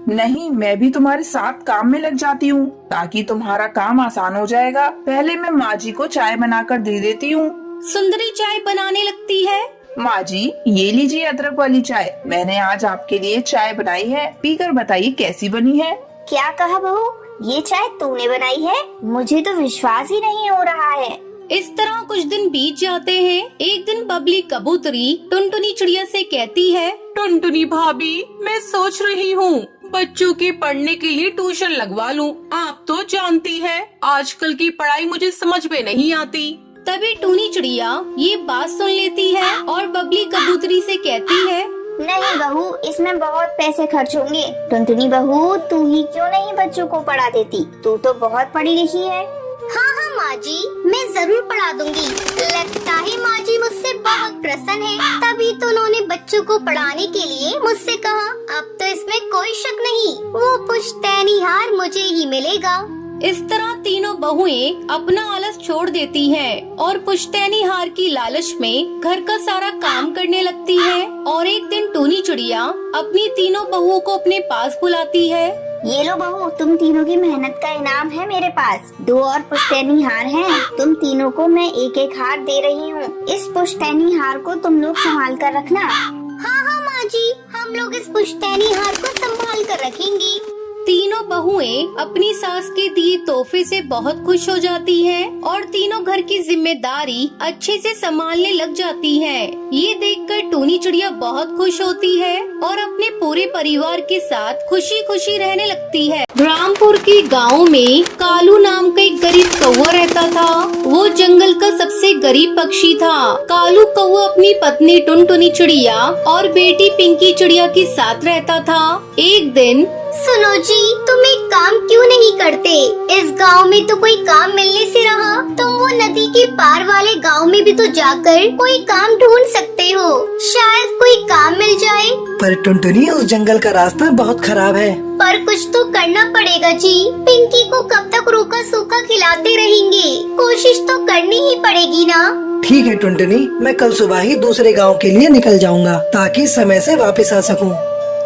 नहीं, मैं भी तुम्हारे साथ काम में लग जाती हूँ ताकि तुम्हारा काम आसान हो जाएगा। पहले मैं माँ जी को चाय बनाकर दे देती हूँ। सुंदरी चाय बनाने लगती है। माँ जी, ये लीजिए अदरक वाली चाय। मैंने आज आपके लिए चाय बनाई है, पीकर बताइए कैसी बनी है। क्या कहा बहू, ये चाय तूने बनाई है? मुझे तो विश्वास ही नहीं हो रहा है। इस तरह कुछ दिन बीत जाते हैं। एक दिन बबली कबूतरी टुनटुनी चिड़िया से कहती है, टुनटुनी भाभी, मैं सोच रही हूँ बच्चों के पढ़ने के लिए ट्यूशन लगवा लूँ। आप तो जानती है आजकल की पढ़ाई मुझे समझ में नहीं आती। तभी टूनी चिड़िया ये बात सुन लेती है और बबली कबूतरी से कहती है, नहीं बहू, इसमें बहुत पैसे खर्च होंगे। टुनटुनी बहू, तू ही क्यों नहीं बच्चों को पढ़ा देती? तू तो बहुत पढ़ी लिखी है। हाँ हाँ माँ जी, मैं जरूर पढ़ा दूंगी। लगता है माँ जी मुझसे बहुत प्रसन्न है, तभी तो उन्होंने बच्चों को पढ़ाने के लिए मुझसे कहा। अब तो इसमें कोई शक नहीं, वो पुश्तैनी हार मुझे ही मिलेगा। इस तरह तीनों बहुएं अपना आलस छोड़ देती हैं और पुश्तैनी हार की लालच में घर का सारा काम करने लगती है। और एक दिन टूनी चिड़िया अपनी तीनों बहुओं को अपने पास बुलाती है। ये लो बहू, तुम तीनों की मेहनत का इनाम है मेरे पास। 2 और पुश्तैनी हार हैं। तुम तीनों को मैं एक एक हार दे रही हूँ। इस पुश्तैनी हार को तुम लोग संभाल कर रखना। हाँ हाँ माँ जी, हम लोग इस पुश्तैनी हार को संभाल कर रखेंगी। तीनों बहुएं अपनी सास के दिए तोहफे से बहुत खुश हो जाती हैं और तीनों घर की जिम्मेदारी अच्छे से संभालने लग जाती हैं। ये देखकर टूनी चिड़िया बहुत खुश होती है और अपने पूरे परिवार के साथ खुशी खुशी रहने लगती है। रामपुर के गांव में कालू नाम का एक गरीब कौवा रहता था। वो जंगल का सबसे गरीब पक्षी था। कालू कौवा अपनी पत्नी टुनटुनी चिड़िया और बेटी पिंकी चिड़िया के साथ रहता था। एक दिन, सुनो जी, तुम एक काम क्यों नहीं करते? इस गांव में तो कोई काम मिलने से रहा। तुम वो नदी के पार वाले गांव में भी तो जाकर कोई काम ढूंढ सकते हो, शायद कोई काम मिल जाए। पर टुनटुनी, उस जंगल का रास्ता बहुत खराब है। पर कुछ तो करना पड़ेगा जी। पिंकी को कब तक रूखा सूखा खिलाते रहेंगे? कोशिश तो करनी ही पड़ेगी ना। ठीक है टुनटुनी, मैं कल सुबह ही दूसरे गांव के लिए निकल जाऊंगा ताकि समय से वापस आ सकूं।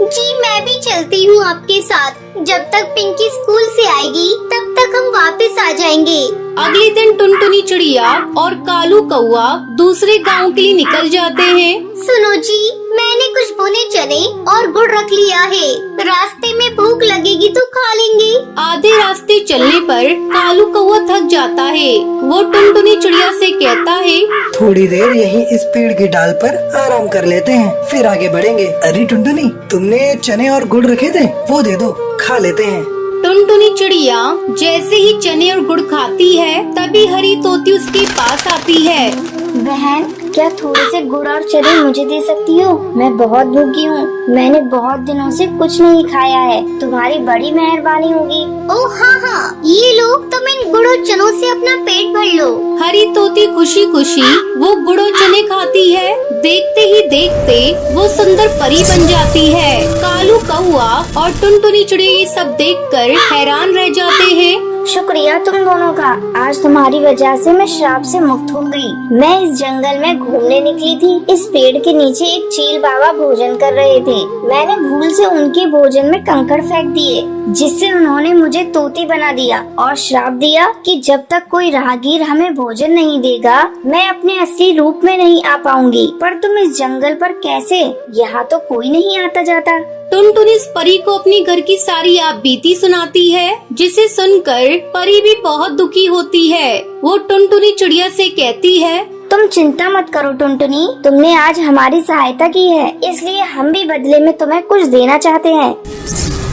जी मैं भी चलती हूँ आपके साथ। जब तक पिंकी स्कूल से आएगी तब तक हम वापस आ जाएंगे। अगले दिन टुनटुनी चिड़िया और कालू कौवा दूसरे गांव के लिए निकल जाते हैं। सुनो जी, मैंने कुछ भुने चने और गुड़ रख लिया है। रास्ते में भूख लगेगी तो खा लेंगे। आधे रास्ते चलने पर कालू कौवा थक जाता है। वो टुनटुनी चिड़िया से कहता है, थोड़ी देर यहीं इस पेड़ की डाल पर आराम कर लेते हैं, फिर आगे बढ़ेंगे। अरे टुनटुनी, तुमने चने और गुड़ रखे थे, वो दे दो, खा लेते हैं। टुनटुनी चिड़िया जैसे ही चने और गुड़ खाती है तभी हरी तोती उसके पास आती है। बहन, क्या थोड़े से गुड़ और चने मुझे दे सकती हो? मैं बहुत भूखी हूँ। मैंने बहुत दिनों से कुछ नहीं खाया है। तुम्हारी बड़ी मेहरबानी होगी। ओह हाँ हाँ, ये लो, तुम इन गुड़ और चनों से अपना पेट भर लो। हरी तोती खुशी खुशी वो गुड़ और चने खाती है। देखते ही देखते वो सुंदर परी बन जाती है। कालू कौवा और टुनटुनी चिड़िया ये सब देखकर हैरान रह जाते हैं। शुक्रिया तुम दोनों का। आज तुम्हारी वजह से मैं श्राप से मुक्त हो गई। मैं इस जंगल में घूमने निकली थी। इस पेड़ के नीचे एक चील बाबा भोजन कर रहे थे। मैंने भूल से उनके भोजन में कंकड़ फेंक दिए, जिससे उन्होंने मुझे तोती बना दिया और श्राप दिया कि जब तक कोई राहगीर हमें भोजन नहीं देगा, मैं अपने असली रूप में नहीं आ पाऊंगी। पर तुम इस जंगल पर कैसे? यहाँ तो कोई नहीं आता जाता। टुनटुनी इस परी को अपनी घर की सारी आप बीती सुनाती है, जिसे सुनकर परी भी बहुत दुखी होती है। वो टुनटुनी चिड़िया से कहती है, तुम चिंता मत करो टुनटुनी, तुमने आज हमारी सहायता की है, इसलिए हम भी बदले में तुम्हें कुछ देना चाहते हैं।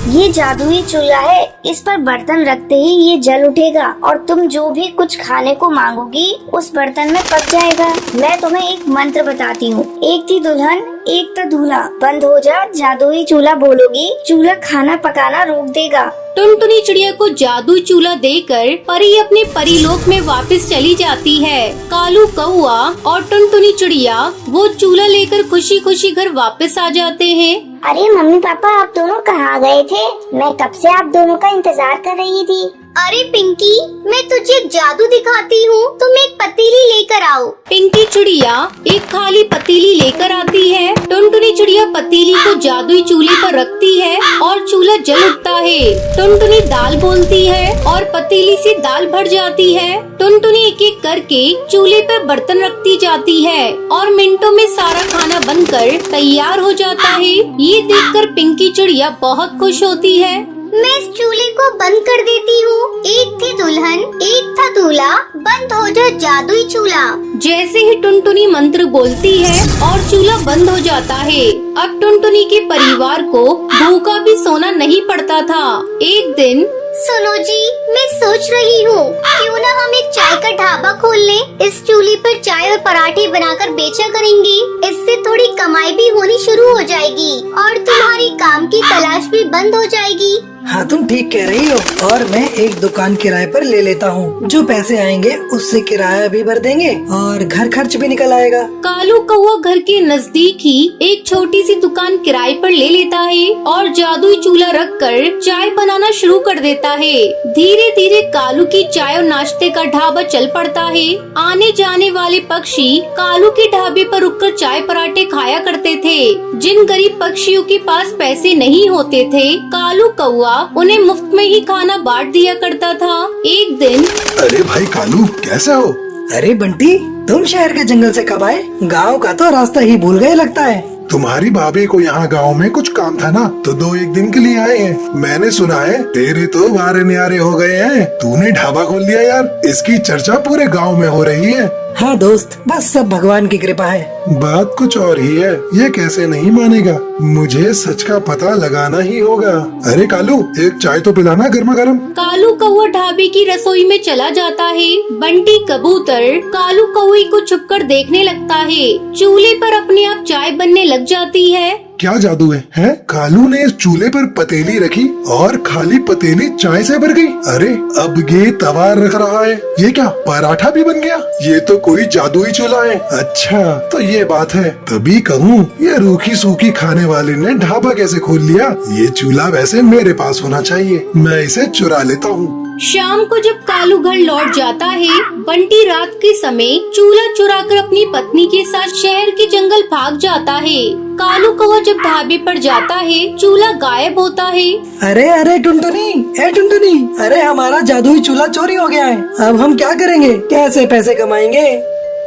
ये जादुई चूल्हा है, इस पर बर्तन रखते ही ये जल उठेगा और तुम जो भी कुछ खाने को मांगोगी उस बर्तन में पक जाएगा। मैं तुम्हें एक मंत्र बताती हूँ। एक थी दुल्हन, एक था दूल्हा, बंद हो जा, जादुई चूल्हा बोलोगी, चूल्हा खाना पकाना रोक देगा। टुनटुनी चिड़िया को जादुई चूल्हा देकर परी अपने परीलोक में वापस चली जाती है। कालू कौवा और टुनटुनी चिड़िया वो चूल्हा लेकर खुशी खुशी घर वापस आ जाते हैं। अरे मम्मी पापा, आप दोनों कहाँ गए थे? मैं कब से आप दोनों का इंतजार कर रही थी। अरे पिंकी, मैं तुझे एक जादू दिखाती हूँ, तुम एक पतीली लेकर आओ। पिंकी चिड़िया एक खाली पतीली लेकर आती है। टुनटुनी चिड़िया पतीली को जादुई चूल्हे पर रखती है और चूल्हा जल उठता है। टुनटुनी दाल बोलती है और पतीली से दाल भर जाती है। टुनटुनी एक एक करके चूल्हे पर बर्तन रखती जाती है और मिनटों में सारा खाना बनकर तैयार हो जाता है। ये देखकर पिंकी चिड़िया बहुत खुश होती है। मैं इस चूल्हे को बंद कर देती हूँ। एक थी दुल्हन, एक था दूल्हा, बंद हो जा जादुई चूल्हा। जैसे ही टुनटुनी मंत्र बोलती है और चूल्हा बंद हो जाता है। अब टुनटुनी के परिवार को भूखा भी सोना नहीं पड़ता था। एक दिन सुनो जी, मैं सोच रही हूँ क्यों ना हम एक चाय का ढाबा खोल लें। इस चूल्हे पर चाय और पराठे बनाकर बेचा करेंगे। इससे थोड़ी कमाई भी होनी शुरू हो जाएगी और तुम्हारी काम की तलाश भी बंद हो जाएगी। हाँ तुम ठीक कह रही हो। और मैं एक दुकान किराए पर ले लेता हूँ। जो पैसे आएंगे उससे किराया भी भर देंगे और घर खर्च भी निकल आएगा। कालू कौवा घर के नजदीक ही एक छोटी सी दुकान किराए पर ले लेता है और जादुई चूल्हा रखकर चाय बनाना शुरू कर देता है। धीरे धीरे कालू की चाय और नाश्ते का ढाबा चल पड़ता है। आने जाने वाले पक्षी कालू के ढाबे पर रुककर चाय पराठे खाया करते थे। जिन गरीब पक्षियों के पास पैसे नहीं होते थे, कालू कौवा उन्हें मुफ्त में ही खाना बांट दिया करता था। एक दिन अरे भाई कालू, कैसे हो? अरे बंटी, तुम शहर के जंगल से कब आए? गाँव का तो रास्ता ही भूल गए लगता है। तुम्हारी भाभी को यहाँ गांव में कुछ काम था ना, तो 2-1 दिन के लिए आए हैं। मैंने सुना है तेरे तो वारे न्यारे हो गए हैं। तूने ढाबा खोल लिया यार, इसकी चर्चा पूरे गांव में हो रही है। हाँ दोस्त, बस सब भगवान की कृपा है। बात कुछ और ही है, ये कैसे नहीं मानेगा? मुझे सच का पता लगाना ही होगा। अरे कालू, एक चाय तो पिलाना गर्मा गर्म। कालू कौवा ढाबे की रसोई में चला जाता है। बंटी कबूतर कालू कौवे को छुपकर देखने लगता है। चूल्हे पर अपने आप चाय बनने लग जाती है। क्या जादू है, हैं? कालू ने इस चूल्हे पर पतीली रखी और खाली पतीली चाय से भर गई। अरे अब ये तवा रख रहा है, ये क्या पराठा भी बन गया? ये तो कोई जादुई चूल्हा है। अच्छा तो ये बात है, तभी कहूँ ये रूखी सूखी खाने वाले ने ढाबा कैसे खोल लिया। ये चूल्हा वैसे मेरे पास होना चाहिए, मैं इसे चुरा लेता हूँ। शाम को जब कालू घर लौट जाता है, बंटी रात के समय चूल्हा चुराकर अपनी पत्नी के साथ शहर के जंगल भाग जाता है। कालू कौवा जब ढाबे पर जाता है, चूल्हा गायब होता है। अरे अरे टुनटुनी, ए टुनटुनी, अरे हमारा जादुई चूल्हा चोरी हो गया है। अब हम क्या करेंगे? कैसे पैसे कमाएंगे?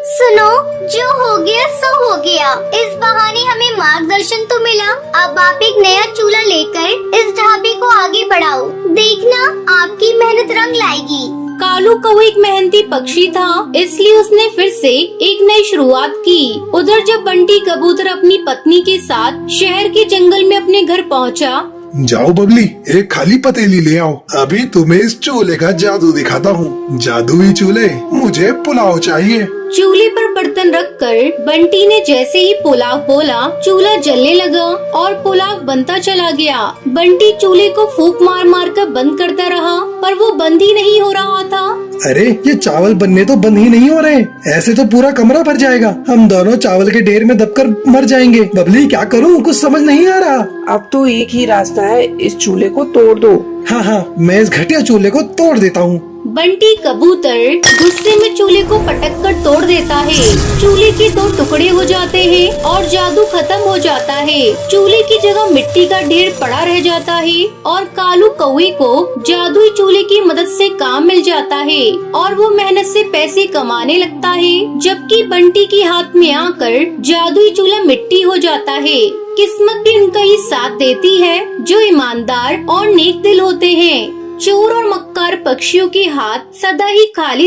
सुनो, जो हो गया सो हो गया। इस बहाने हमें मार्गदर्शन तो मिला। अब आप एक नया चूल्हा लेकर इस ढाबे को आगे बढ़ाओ। देखना आपकी मेहनत रंग लाएगी। कालू कौवा एक मेहनती पक्षी था, इसलिए उसने फिर से एक नई शुरुआत की। उधर जब बंटी कबूतर अपनी पत्नी के साथ शहर के जंगल में अपने घर पहुंचा। जाओ बबली, एक खाली पतीली ले आओ। अभी तुम्हें इस चूल्हे का जादू दिखाता हूँ। जादुई चूल्हे, मुझे पुलाव चाहिए। चूल्हे पर बर्तन रखकर बंटी ने जैसे ही पुलाव बोला, चूल्हा जलने लगा और पुलाव बनता चला गया। बंटी चूल्हे को फूंक मार मार कर बंद करता रहा, पर वो बंद ही नहीं हो रहा था। अरे ये चावल बनने तो बंद ही नहीं हो रहे, ऐसे तो पूरा कमरा भर जाएगा। हम दोनों चावल के ढेर में दबकर मर जाएंगे। बबली क्या करूँ, कुछ समझ नहीं आ रहा। अब तो एक ही रास्ता है, इस चूल्हे को तोड़ दो। हाँ हाँ, मैं इस घटिया चूल्हे को तोड़ देता हूँ। बंटी कबूतर गुस्से में चूल्हे को पटक कर तोड़ देता है। चूल्हे के 2 टुकड़े हो जाते हैं और जादू खत्म हो जाता है। चूल्हे की जगह मिट्टी का ढेर पड़ा रह जाता है और कालू कौवे को जादुई चूल्हे की मदद से काम मिल जाता है और वो मेहनत से पैसे कमाने लगता है, जबकि बंटी के हाथ में आकर जादुई चूल्हा मिट्टी हो जाता है। किस्मत भी उनका ही साथ देती है, जो ईमानदार और नेक दिल होते हैं। चोर और मक्कार पक्षियों के हाथ सदा ही खाली